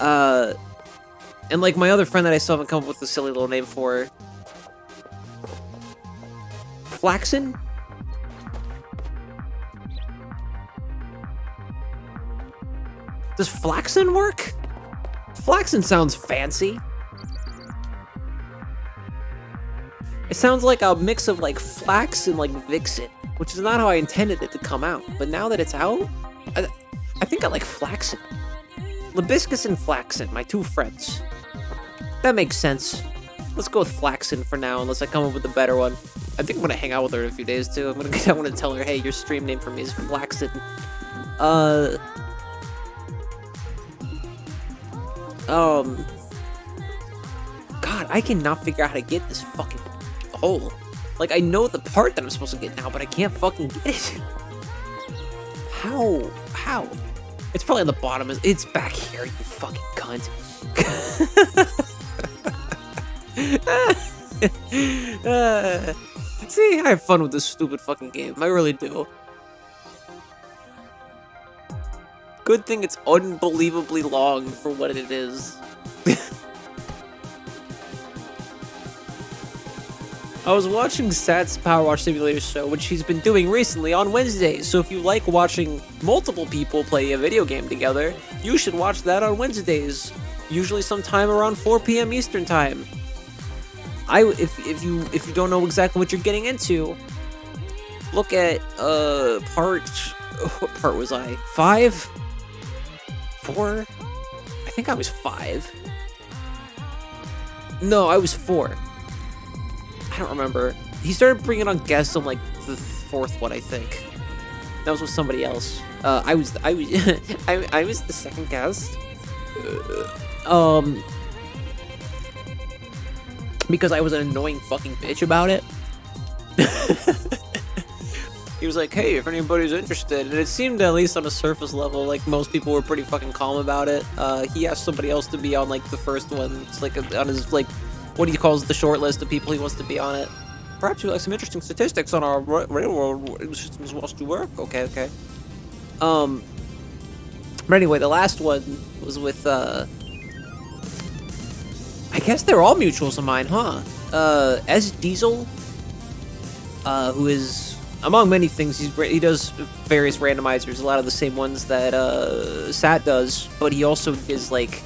And, like, my other friend that I still haven't come up with a silly little name for... Flaxen? Does Flaxen work? Flaxen sounds fancy. It sounds like a mix of, like, Flax and, like, Vixen, which is not how I intended it to come out. But now that it's out, I think I like Flaxen. Labiscus and Flaxen, my two friends. That makes sense. Let's go with Flaxen for now, unless I come up with a better one. I think I'm gonna hang out with her in a few days, too. I want to tell her, hey, your stream name for me is Flaxen. God, I cannot figure out how to get this fucking hole. Like, I know the part that I'm supposed to get now, but I can't fucking get it. How? It's probably on the bottom. It's back here, you fucking cunt. See, I have fun with this stupid fucking game. I really do. Good thing it's unbelievably long for what it is. I was watching Sat's Power Wash Simulator show, which he's been doing recently on Wednesdays, so if you like watching multiple people play a video game together, you should watch that on Wednesdays, usually sometime around 4 p.m. Eastern Time. If you don't know exactly what you're getting into, look at what part was I? 5? 4? I think I was 5. No, I was 4. I don't remember. He started bringing on guests on like the 4th one, I think. That was with somebody else. I was the second guest. Because I was an annoying fucking bitch about it. He was like, hey, if anybody's interested. And it seemed, at least on a surface level, like most people were pretty fucking calm about it. He asked somebody else to be on like the first one. It's like on his like what he calls the short list of people he wants to be on it. Perhaps you like some interesting statistics on our railroad systems whilst you work. Okay. But anyway, the last one was with I guess they're all mutuals of mine, huh? S Diesel, who is, among many things, he does various randomizers, a lot of the same ones that Sat does, but he also is like,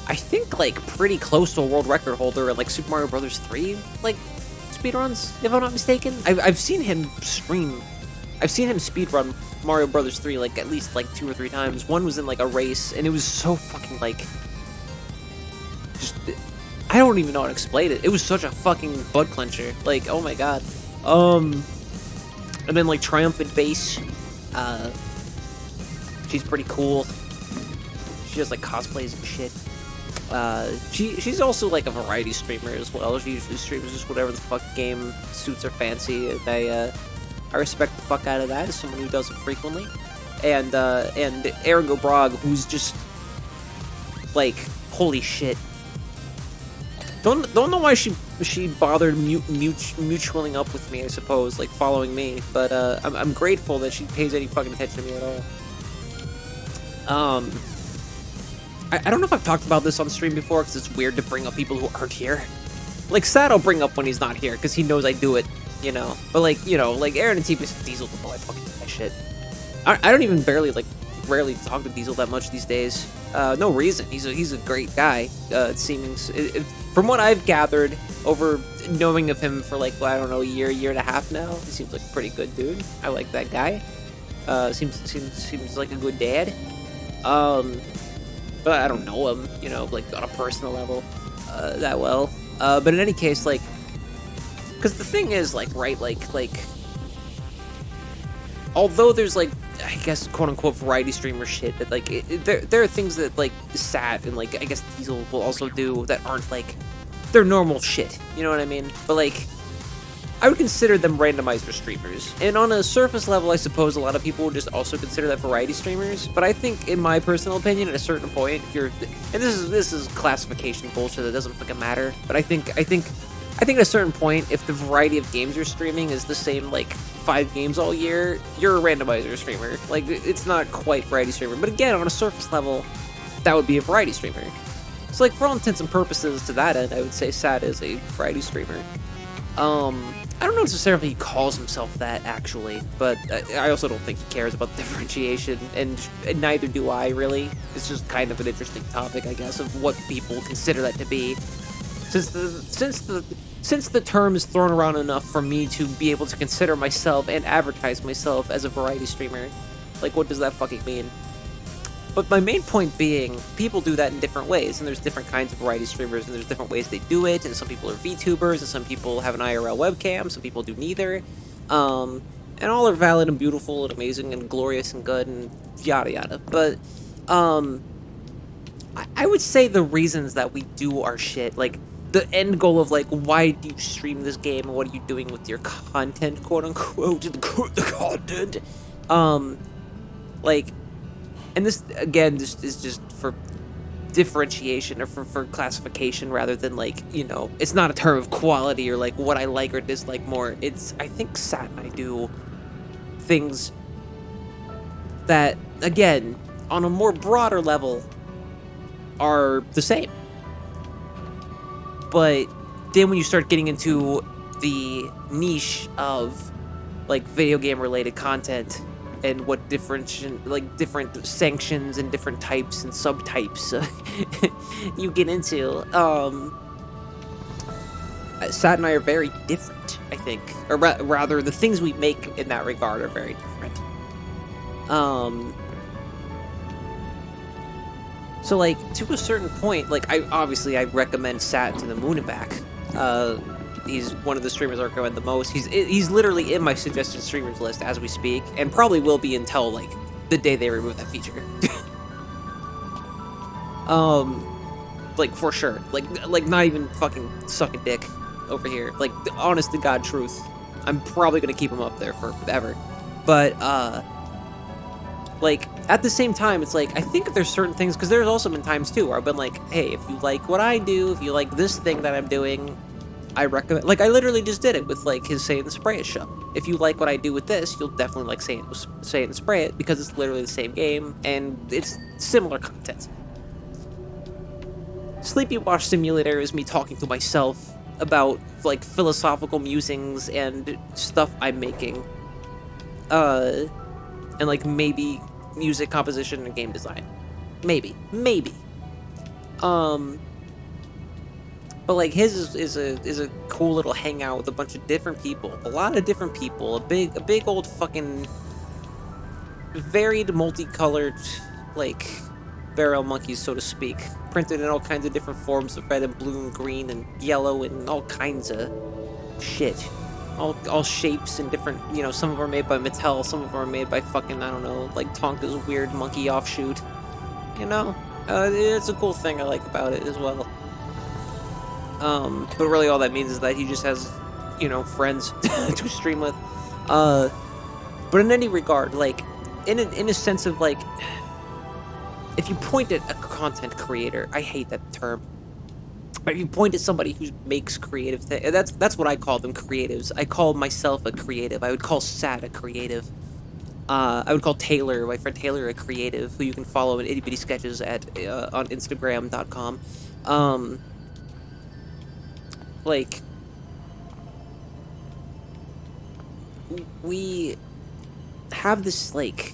I think like pretty close to a world record holder at like Super Mario Brothers 3 like speedruns, if I'm not mistaken. I've seen him stream. I've seen him speedrun Mario Brothers 3 like at least like 2 or 3 times. One was in like a race, and it was so fucking like, just, I don't even know how to explain it. It was such a fucking butt clencher. Like, oh my god. And then like Triumphant Base. She's pretty cool. She does like cosplays and shit. She's also like a variety streamer as well. She usually streams just whatever the fuck game suits her fancy, and I respect the fuck out of that as someone who does it frequently. And Aaron Gobrog, who's just like, holy shit. Don't know why she bothered mutualing up with me, I suppose, like following me, but I'm grateful that she pays any fucking attention to me at all. I don't know if I've talked about this on stream before, because it's weird to bring up people who aren't here. Like, Sad I'll bring up when he's not here, because he knows I do it, you know. But, like, you know, like, Aaron and TPS Diesel don't know I fucking do that shit. I don't even rarely talk to Diesel that much these days. No reason. He's a great guy, from what I've gathered over knowing of him for, like, I don't know, a year and a half now. He seems like a pretty good dude. I like that guy. Seems like a good dad. But I don't know him, you know, like, on a personal level, that well. But in any case, like, because the thing is, like, right, like, although there's, like, I guess, quote-unquote, variety streamer shit that, like, there are things that, like, Sat and, like, I guess Diesel will also do that aren't, like, they're normal shit. You know what I mean? But like, I would consider them randomizer streamers. And on a surface level, I suppose a lot of people would just also consider that variety streamers. But I think, in my personal opinion, at a certain point, if you're, and this is classification bullshit that doesn't fucking matter. But I think at a certain point, if the variety of games you're streaming is the same, like 5 games all year, you're a randomizer streamer. Like, it's not quite variety streamer. But again, on a surface level, that would be a variety streamer. So, like, for all intents and purposes, to that end, I would say Sad is a variety streamer. I don't know necessarily he calls himself that, actually, but I also don't think he cares about differentiation, and neither do I, really. It's just kind of an interesting topic, I guess, of what people consider that to be. Since the term is thrown around enough for me to be able to consider myself and advertise myself as a variety streamer, like, what does that fucking mean? But my main point being, people do that in different ways, and there's different kinds of variety streamers, and there's different ways they do it, and some people are VTubers, and some people have an IRL webcam, some people do neither, and all are valid and beautiful and amazing and glorious and good and yada yada. But I would say the reasons that we do our shit, like, the end goal of, like, why do you stream this game, and what are you doing with your content, quote-unquote, the content, like, and this, again, this is just for differentiation, or for classification, rather than, like, you know, it's not a term of quality, or, like, what I like or dislike more. It's, I think Sat and I do things that, again, on a more broader level, are the same. But then when you start getting into the niche of, like, video game related content, and what different sanctions and different types and subtypes you get into, Sat and I are very different, I think. Or rather, the things we make in that regard are very different. So, like, to a certain point, like, I recommend Sat to the moon and back. He's one of the streamers I recommend the most. He's literally in my suggested streamers list as we speak, and probably will be until, like, the day they remove that feature. Like, for sure. Like not even fucking sucking dick over here. Like, honest to God truth. I'm probably gonna keep him up there forever. But, like, at the same time, it's like, I think there's certain things, because there's also been times, too, where I've been like, hey, if you like what I do, if you like this thing that I'm doing, I recommend, like, I literally just did it with, like, his Say It and Spray It show. If you like what I do with this, you'll definitely like Say It and Spray It, because it's literally the same game, and it's similar content. SleepyWash Simulator is me talking to myself about, like, philosophical musings and stuff I'm making. And, like, maybe music composition and game design. Maybe. But, like, his is a cool little hangout with a bunch of different people. A lot of different people. A big old fucking varied, multicolored, like, barrel monkeys, so to speak. Printed in all kinds of different forms of red and blue and green and yellow and all kinds of shit. All shapes and different, you know, some of them are made by Mattel, some of them are made by fucking, I don't know, like Tonka's weird monkey offshoot. You know? It's a cool thing I like about it as well. But really all that means is that he just has, you know, friends to stream with. But in any regard, like, in a sense of, like, if you point at a content creator, I hate that term. But if you point at somebody who makes creative things, that's what I call them, creatives. I call myself a creative. I would call Sat a creative. I would call Taylor, my friend Taylor, a creative, who you can follow in itty bitty sketches at on Instagram.com. Like, we have this, like,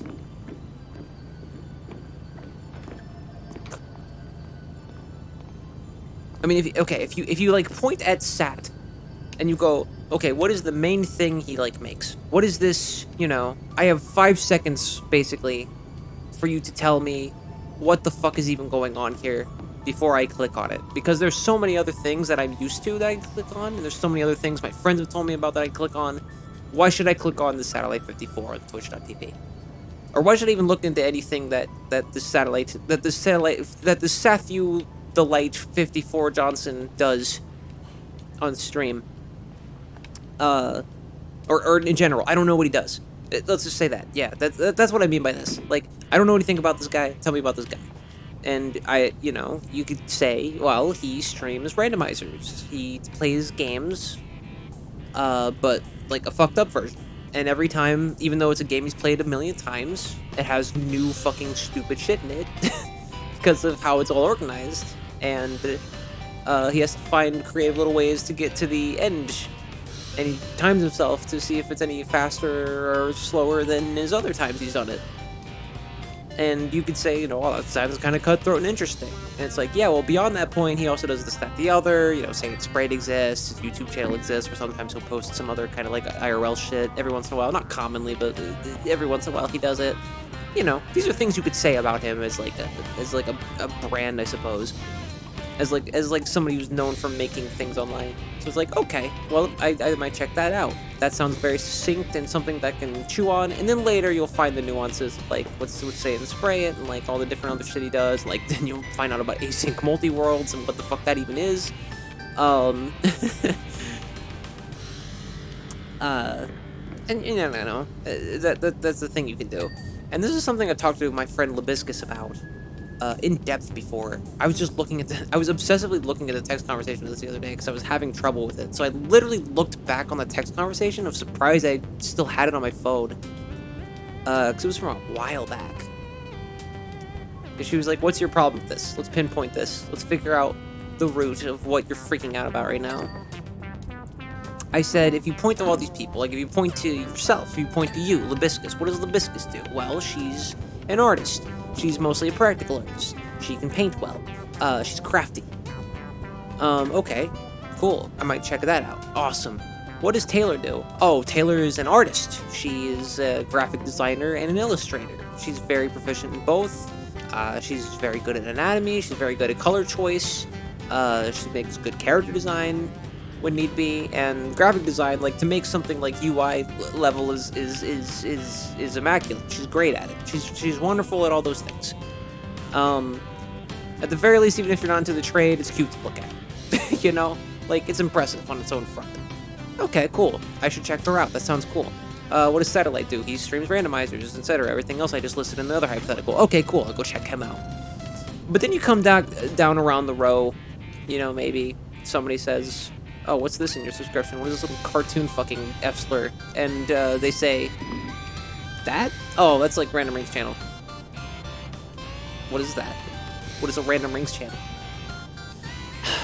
I mean, if you like point at Sat and you go, okay, what is the main thing he, like, makes? What is this, you know, I have 5 seconds basically for you to tell me what the fuck is even going on here before I click on it, because there's so many other things that I'm used to that I click on, and there's so many other things my friends have told me about that I click on. Why should I click on the Satellite 54 on Twitch.tv? Or why should I even look into anything that the Sathu the Light 54 Johnson does on stream. Or in general, I don't know what he does. Let's just say that. Yeah, that's what I mean by this. Like, I don't know anything about this guy. Tell me about this guy. And you could say, well, he streams randomizers. He plays games, but like a fucked up version. And every time, even though it's a game he's played a million times, it has new fucking stupid shit in it because of how it's all organized. And he has to find creative little ways to get to the end. And he times himself to see if it's any faster or slower than his other times he's done it. And you could say, oh, that sounds kind of cutthroat and interesting. And it's like, yeah, well, beyond that point, he also does this, that, the other. Say his Sprite exists, his YouTube channel exists, or sometimes he'll post some other kind of like IRL shit every once in a while. Not commonly, but every once in a while he does it. These are things you could say about him as like a brand, I suppose. As somebody who's known for making things online. So it's like, okay, well, I might check that out. That sounds very succinct and something that I can chew on. And then later you'll find the nuances, like let's say it and spray it, and like all the different other shit he does. Like then you'll find out about async multi-worlds and what the fuck that even is. And that's the thing you can do. And this is something I talked to my friend Labiscus about. In depth before. I was obsessively looking at the text conversation of this the other day because I was having trouble with it. So I literally looked back on the text conversation. I was surprised I still had it on my phone. Because it was from a while back. Because she was like, what's your problem with this? Let's pinpoint this. Let's figure out the root of what you're freaking out about right now. I said, if you point to all these people, like if you point to yourself, if you point to you, Labiscus, what does Labiscus do? Well, she's an artist. She's mostly a practical artist. She can paint well. She's crafty. Okay. Cool. I might check that out. Awesome. What does Taylor do? Oh, Taylor is an artist. She is a graphic designer and an illustrator. She's very proficient in both. She's very good at anatomy. She's very good at color choice. She makes good character design when need be, and graphic design, like to make something like UI level is immaculate. She's great at it. She's wonderful at all those things. At the very least, even if you're not into the trade, it's cute to look at. Like it's impressive on its own front. Okay, cool. I should check her out. That sounds cool. What does Satellite do? He streams randomizers, etc. Everything else I just listed in the other hypothetical. Okay, cool. I'll go check him out. But then you come down around the row. Maybe somebody says, oh, what's this in your subscription? What is this little cartoon fucking F-slur? And they say, that? Oh, that's like Randomrings Channel. What is that? What is a Randomrings Channel?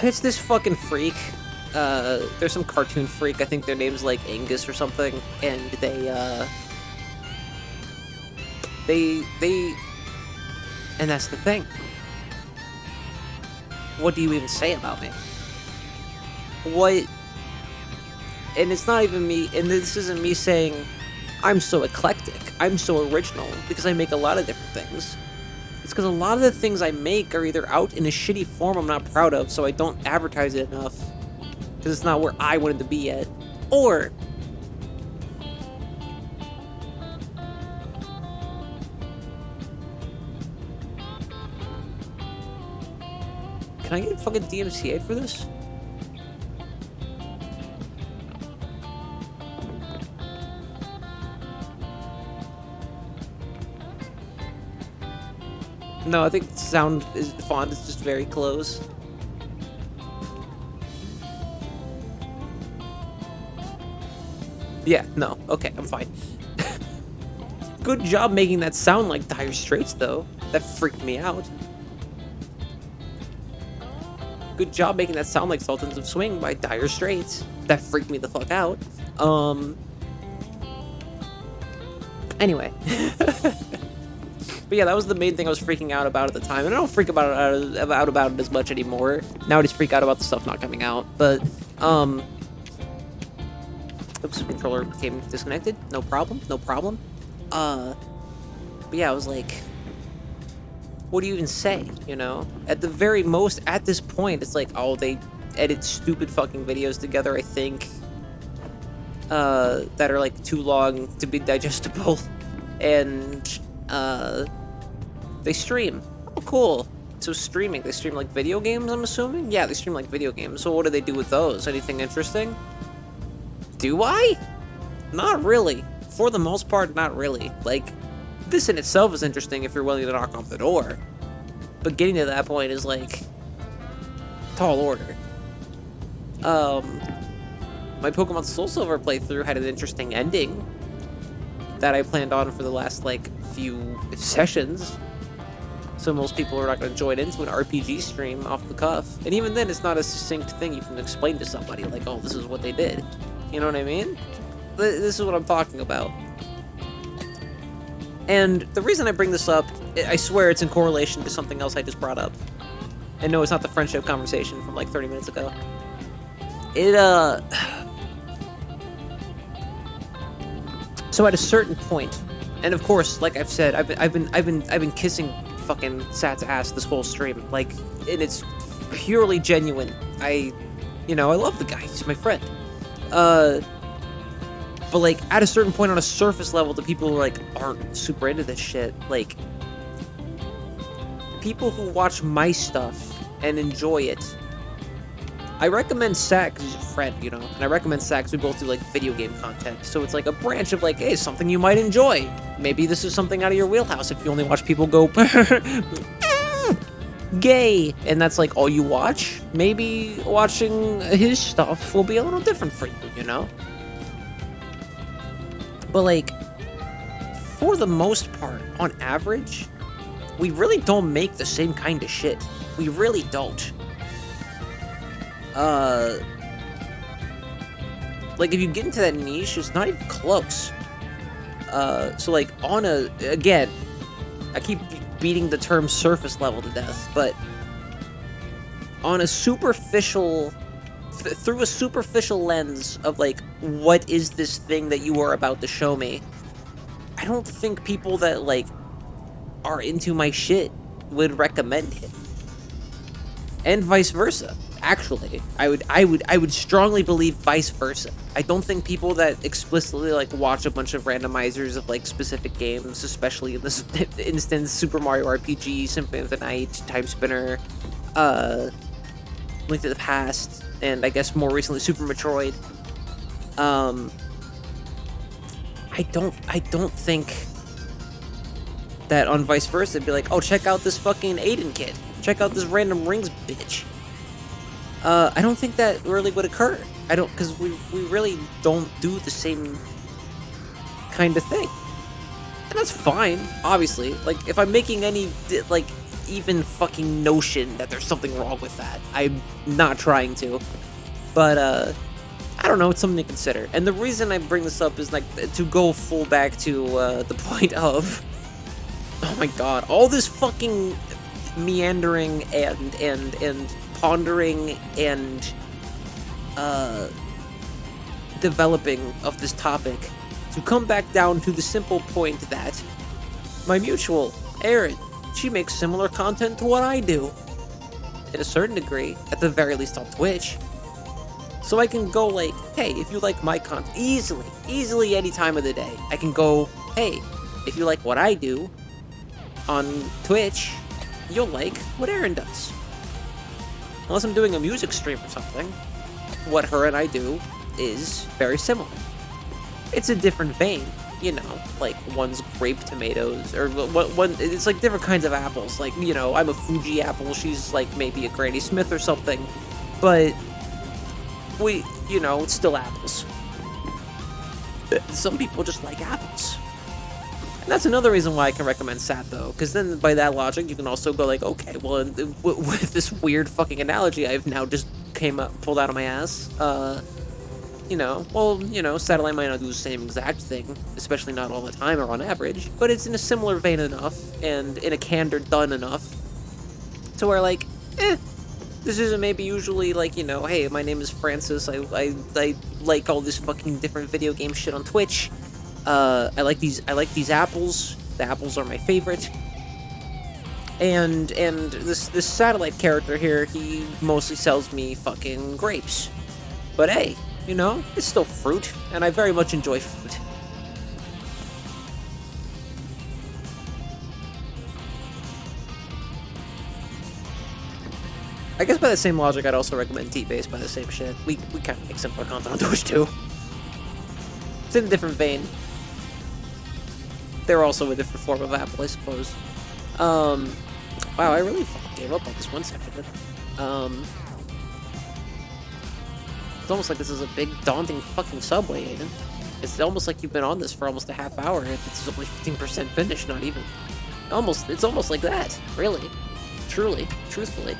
It's this fucking freak. There's some cartoon freak. I think their name's like Angus or something. And they and that's the thing. What do you even say about me? What? And it's not even me, and this isn't me saying I'm so eclectic, I'm so original, because I make a lot of different things. It's because a lot of the things I make are either out in a shitty form I'm not proud of, so I don't advertise it enough, because it's not where I wanted to be yet, or can I get fucking DMCA'd for this? No, I think the font is just very close. Yeah, no, okay, I'm fine. Good job making that sound like Dire Straits, though. That freaked me out. Good job making that sound like Sultans of Swing by Dire Straits. That freaked me the fuck out. Anyway. But yeah, that was the main thing I was freaking out about at the time, and I don't freak out about it as much anymore. Now I just freak out about the stuff not coming out. But oops, controller became disconnected. No problem. But yeah, I was like, what do you even say? At the very most, at this point, it's like, oh, they edit stupid fucking videos together. I think that are like too long to be digestible, and they stream. Oh, cool. So streaming, they stream like video games, I'm assuming? Yeah, they stream like video games. So what do they do with those? Anything interesting? Do I? Not really. For the most part, not really. Like, this in itself is interesting if you're willing to knock on the door. But getting to that point is like tall order. My Pokemon SoulSilver playthrough had an interesting ending that I planned on for the last like few sessions. So most people are not going to join into an RPG stream off the cuff. And even then, it's not a succinct thing you can explain to somebody, like, oh, this is what they did. You know what I mean? This is what I'm talking about. And the reason I bring this up, I swear it's in correlation to something else I just brought up. And no, it's not the friendship conversation from like 30 minutes ago. So at a certain point, and of course, like I've said, I've been kissing fucking Sat's ass this whole stream, like, and it's purely genuine. I love the guy. He's my friend. But like at a certain point on a surface level, the people who like aren't super into this shit, like people who watch my stuff and enjoy it, I recommend Sat because he's a friend, you know, and I recommend Sat because we both do like video game content. So it's like a branch of like, hey, something you might enjoy. Maybe this is something out of your wheelhouse if you only watch people go gay, and that's like all you watch. Maybe watching his stuff will be a little different for you, you know? But like, for the most part, on average, we really don't make the same kind of shit. We really don't. Like if you get into that niche, it's not even close. So like again, I keep beating the term surface level to death, but on a superficial, through a superficial lens of like, what is this thing that you are about to show me? I don't think people that like are into my shit would recommend it, and vice versa. Actually, I would strongly believe vice versa. I don't think people that explicitly like watch a bunch of randomizers of like specific games, especially in this instance, Super Mario RPG, Symphony of the Night, Time Spinner, Link to the Past, and I guess more recently Super Metroid. I don't think that on vice versa it'd be like, oh, check out this fucking Aiden kid, check out this Random Rings bitch. I don't think that really would occur. Because we really don't do the same kind of thing. And that's fine, obviously. Like, if I'm making any, like, even fucking notion that there's something wrong with that, I'm not trying to. But, I don't know, it's something to consider. And the reason I bring this up is, like, to go full back to, the point of, oh my god, all this fucking meandering and pondering and developing of this topic to come back down to the simple point that my mutual, Erin, she makes similar content to what I do, at a certain degree, at the very least on Twitch. So I can go like, hey, if you like my content, easily any time of the day, I can go, hey, if you like what I do on Twitch, you'll like what Erin does. Unless I'm doing a music stream or something, what her and I do is very similar. It's a different vein, you know, like one's grape tomatoes, or one, it's like different kinds of apples. Like, you know, I'm a Fuji apple, she's like maybe a Granny Smith or something, but you know, it's still apples. Some people just like apples. And that's another reason why I can recommend Sat, though, because then by that logic, you can also go like, okay, well, with this weird fucking analogy I've now just pulled out of my ass, you know, well, you know, Satellite might not do the same exact thing, especially not all the time or on average, but it's in a similar vein enough, and in a candor done enough, to where, like, this isn't maybe usually, like, you know, hey, my name is Francis, I like all this fucking different video game shit on Twitch, I like these apples. The apples are my favorite. And this satellite character here, he mostly sells me fucking grapes. But hey, you know, it's still fruit, and I very much enjoy fruit. I guess by the same logic, I'd also recommend T-Base by the same shit. We kind of make simpler content on Twitch too. It's in a different vein. They're also a different form of Apple, I suppose. Wow, I really fucking gave up on this one section. It's almost like this is a big, daunting fucking subway, Aiden. It's almost like you've been on this for almost a half hour, and it's only 15% finished, not even. It's almost like that, really. Truly, truthfully.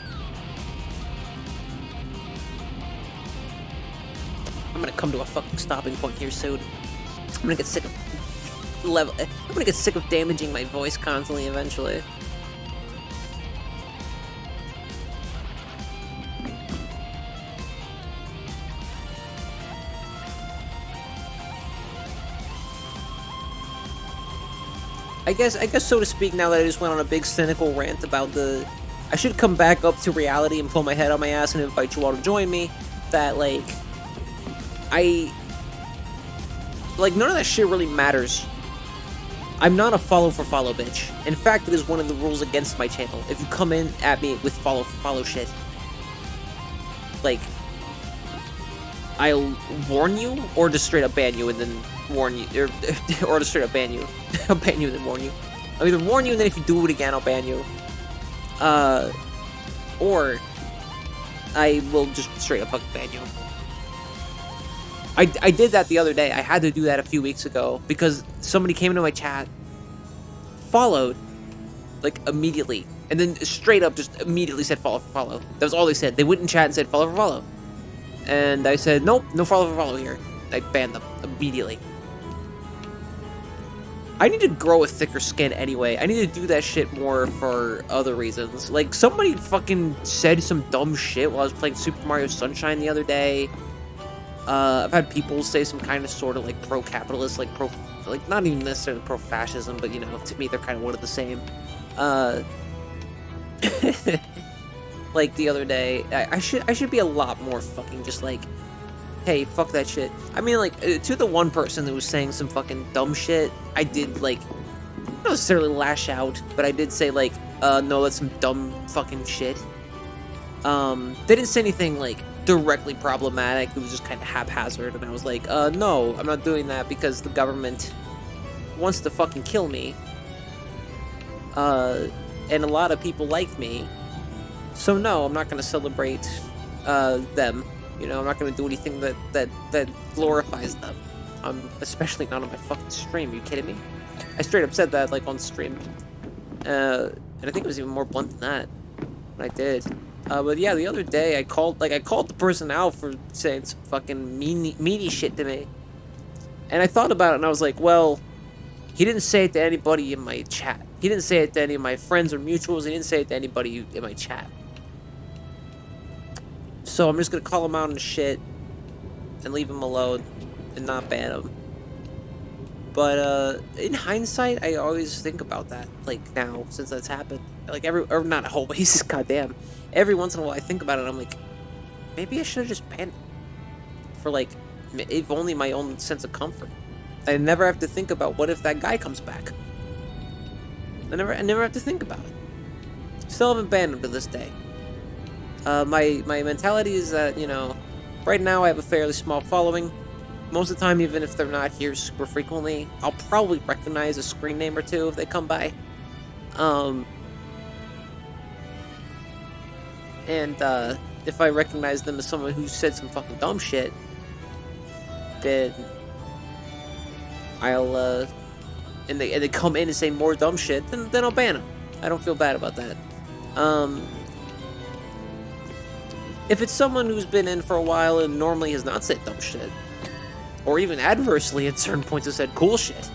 I'm gonna come to a fucking stopping point here soon. I'm gonna get sick of I'm gonna get sick of damaging my voice constantly eventually. I guess so to speak, now that I just went on a big cynical rant about I should come back up to reality and pull my head on my ass and invite you all to join me, that, like, none of that shit really matters. I'm not a follow for follow bitch. In fact, it is one of the rules against my channel. If you come in at me with follow for follow shit, like, I'll warn you, or just straight up ban you and then warn you, or just straight up ban you. I'll ban you and then warn you. I'll either warn you and then if you do it again, I'll ban you. Or I will just straight up fucking ban you. I did that the other day. I had to do that a few weeks ago because somebody came into my chat, followed, like, immediately, and then straight up just immediately said follow for follow. That was all they said. They went in chat and said follow for follow. And I said, nope, no follow for follow here. I banned them immediately. I need to grow a thicker skin anyway. I need to do that shit more for other reasons. Like, somebody fucking said some dumb shit while I was playing Super Mario Sunshine the other day. I've had people say some kind of sort of, like, pro-capitalist, like, not even necessarily pro-fascism, but, you know, to me, they're kind of one of the same. Like, the other day, I should be a lot more fucking just, like, hey, fuck that shit. I mean, like, to the one person that was saying some fucking dumb shit, I did, like, not necessarily lash out, but I did say, like, no, that's some dumb fucking shit. They didn't say anything, like, directly problematic. It was just kind of haphazard, and I was like, no, I'm not doing that because the government wants to fucking kill me. And a lot of people like me. So no, I'm not gonna celebrate, them. You know, I'm not gonna do anything that glorifies them. Especially not on my fucking stream. Are you kidding me? I straight up said that, like, on stream. And I think it was even more blunt than that. When I did. But yeah, the other day I called the person out for saying some fucking meany shit to me. And I thought about it and I was like, well, he didn't say it to anybody in my chat. He didn't say it to any of my friends or mutuals. He didn't say it to anybody in my chat. So I'm just gonna call him out on shit and leave him alone and not ban him. But in hindsight, I always think about that. Like, now, since that's happened, like, or not always, goddamn. Every once in a while, I think about it. I'm like, maybe I should have just banned him for, like, if only my own sense of comfort. I never have to think about what if that guy comes back. I never have to think about it. Still haven't banned him to this day. My mentality is that, you know, right now I have a fairly small following. Most of the time, even if they're not here super frequently, I'll probably recognize a screen name or two if they come by. And if I recognize them as someone who said some fucking dumb shit, then I'll, and they come in and say more dumb shit, then I'll ban them. I don't feel bad about that. If it's someone who's been in for a while and normally has not said dumb shit, or even adversely at certain points has said cool shit.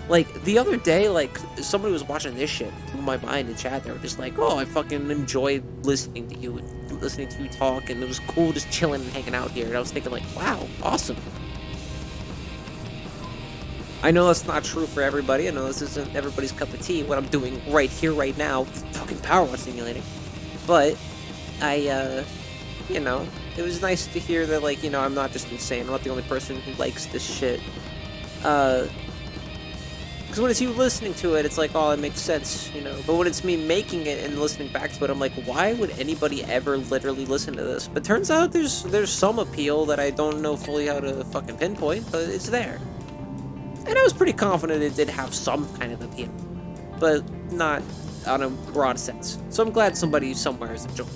Like, the other day, like, somebody was watching this shit, blew my mind in chat. They were just like, oh, I fucking enjoyed listening to you and listening to you talk, and it was cool just chilling and hanging out here. And I was thinking, like, wow, awesome. I know that's not true for everybody. I know this isn't everybody's cup of tea, what I'm doing right here, right now, fucking Power Wash simulating. But, you know, it was nice to hear that, like, you know, I'm not just insane. I'm not the only person who likes this shit. Because when it's you listening to it, it's like, oh, it makes sense, you know. But when it's me making it and listening back to it, I'm like, why would anybody ever literally listen to this? But turns out there's some appeal that I don't know fully how to fucking pinpoint, but it's there. And I was pretty confident it did have some kind of appeal, but not on a broad sense. So I'm glad somebody somewhere is enjoying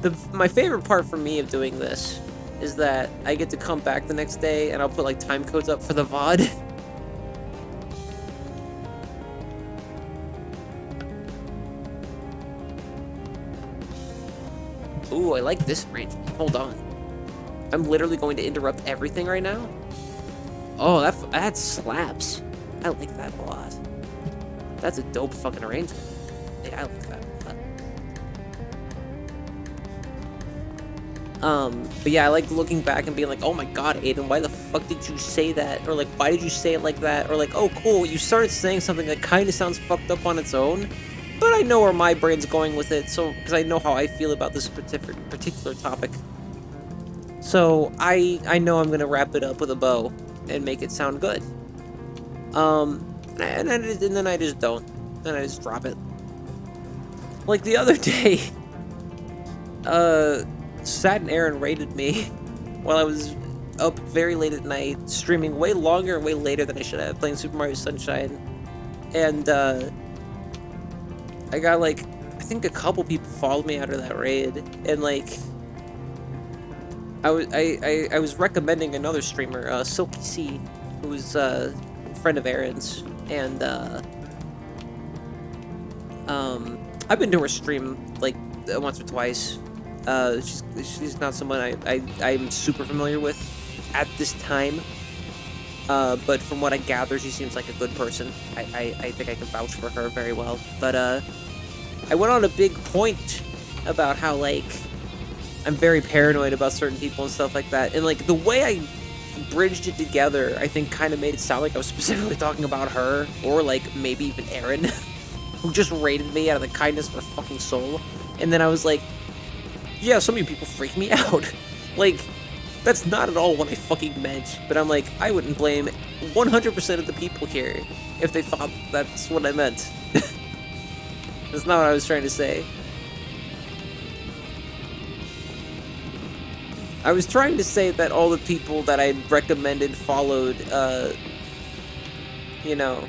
it. My favorite part for me of doing this is that I get to come back the next day and I'll put like time codes up for the VOD. Ooh, I like this arrangement. Hold on. I'm literally going to interrupt everything right now? Oh, that slaps. I like that a lot. That's a dope fucking arrangement. Yeah, I like that a lot. But yeah, I like looking back and being like, oh my god, Aiden, why the fuck did you say that? Or like, why did you say it like that? Or like, oh cool, you started saying something that kind of sounds fucked up on its own, but I know where my brain's going with it, so, because I know how I feel about this particular topic. So, I know I'm gonna wrap it up with a bow and make it sound good. And then I just don't. Then I just drop it. Like the other day, Sat and Aaron raided me while I was up very late at night, streaming way longer and way later than I should have, playing Super Mario Sunshine. And, I got, like, I think a couple people followed me out of that raid, and, like, I was recommending another streamer, Silky C, who's a friend of Aaron's, and, I've been to her stream, like, once or twice. She's not someone I'm super familiar with at this time, but from what I gather, she seems like a good person. I think I can vouch for her very well. But, I went on a big point about how, like, I'm very paranoid about certain people and stuff like that, and, like, the way I bridged it together, I think kind of made it sound like I was specifically talking about her, or, like, maybe even Aaron, who just raided me out of the kindness of her fucking soul, and then I was like, yeah, some of you people freak me out. Like, that's not at all what I fucking meant, but I'm like, I wouldn't blame 100% of the people here if they thought that's what I meant. That's not what I was trying to say. I was trying to say that all the people that I recommended followed, you know,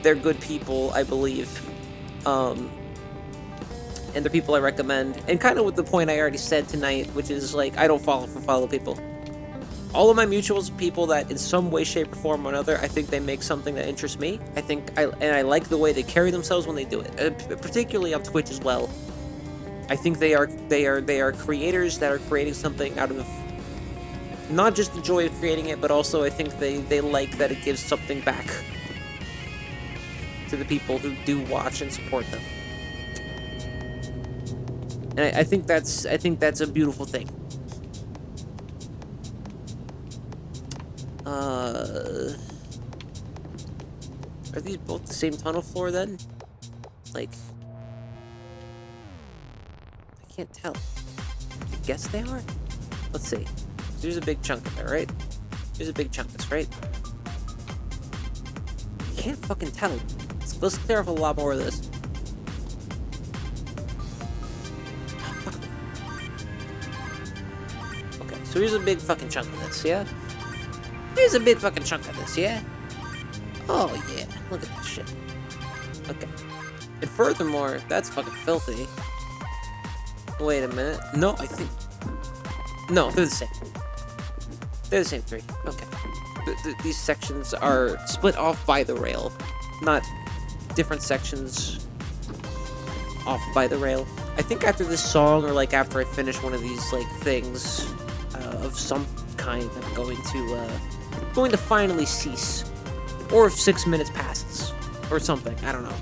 they're good people, I believe. And they're people I recommend. And kind of with the point I already said tonight, which is, like, I don't follow people. All of my mutuals are people that, in some way, shape, or form or another, I think they make something that interests me. I like the way they carry themselves when they do it, particularly on Twitch as well. I think they are creators that are creating something out of not just the joy of creating it, but also I think they like that it gives something back to the people who do watch and support them. And I think that's a beautiful thing. Are these both the same tunnel floor then? Like, I can't tell. I guess they are? Let's see. So there's a big chunk of it, right? There's a big chunk of this, right? I can't fucking tell. Let's clear up a lot more of this. Okay, so here's a big fucking chunk of this, yeah? Here's a big fucking chunk of this, yeah? Oh, yeah. Look at that shit. Okay. And furthermore, that's fucking filthy. Wait a minute. No, I think... No, they're the same. They're the same three. Okay. These sections are split off by the rail, not different sections off by the rail. I think after this song, or like after I finish one of these like things of some kind, I'm going to finally cease, or if 6 minutes passes or something. I don't know.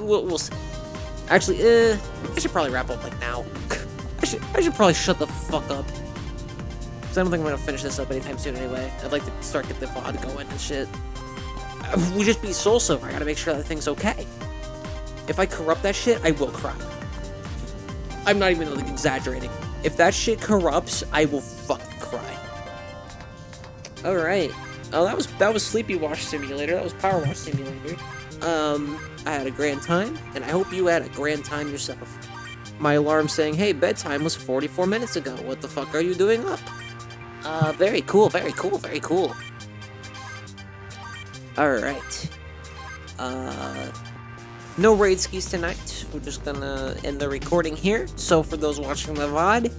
We'll see. Actually, I should probably wrap up like now. I should probably shut the fuck up. Because I don't think I'm going to finish this up anytime soon anyway. I'd like to start getting the VOD going and shit. We just beat SoulSilver. I gotta make sure that thing's okay. If I corrupt that shit, I will cry. I'm not even like exaggerating. If that shit corrupts, I will fucking cry. Alright. Oh, that was SleepyWash Simulator. That was Power Wash Simulator. I had a grand time, and I hope you had a grand time yourself. My alarm saying, hey, bedtime was 44 minutes ago. What the fuck are you doing up? Very cool, very cool, very cool. Alright. No raid skis tonight. We're just gonna end the recording here. So for those watching the VOD,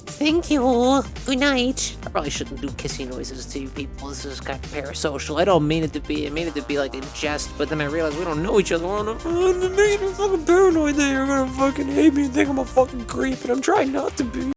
thank you. Good night. I probably shouldn't do kissy noises to you people. This is kind of parasocial. I don't mean it to be. I mean it to be like in jest, but then I realized we don't know each other well enough. It makes me fucking paranoid that you're gonna fucking hate me and think I'm a fucking creep, and I'm trying not to be.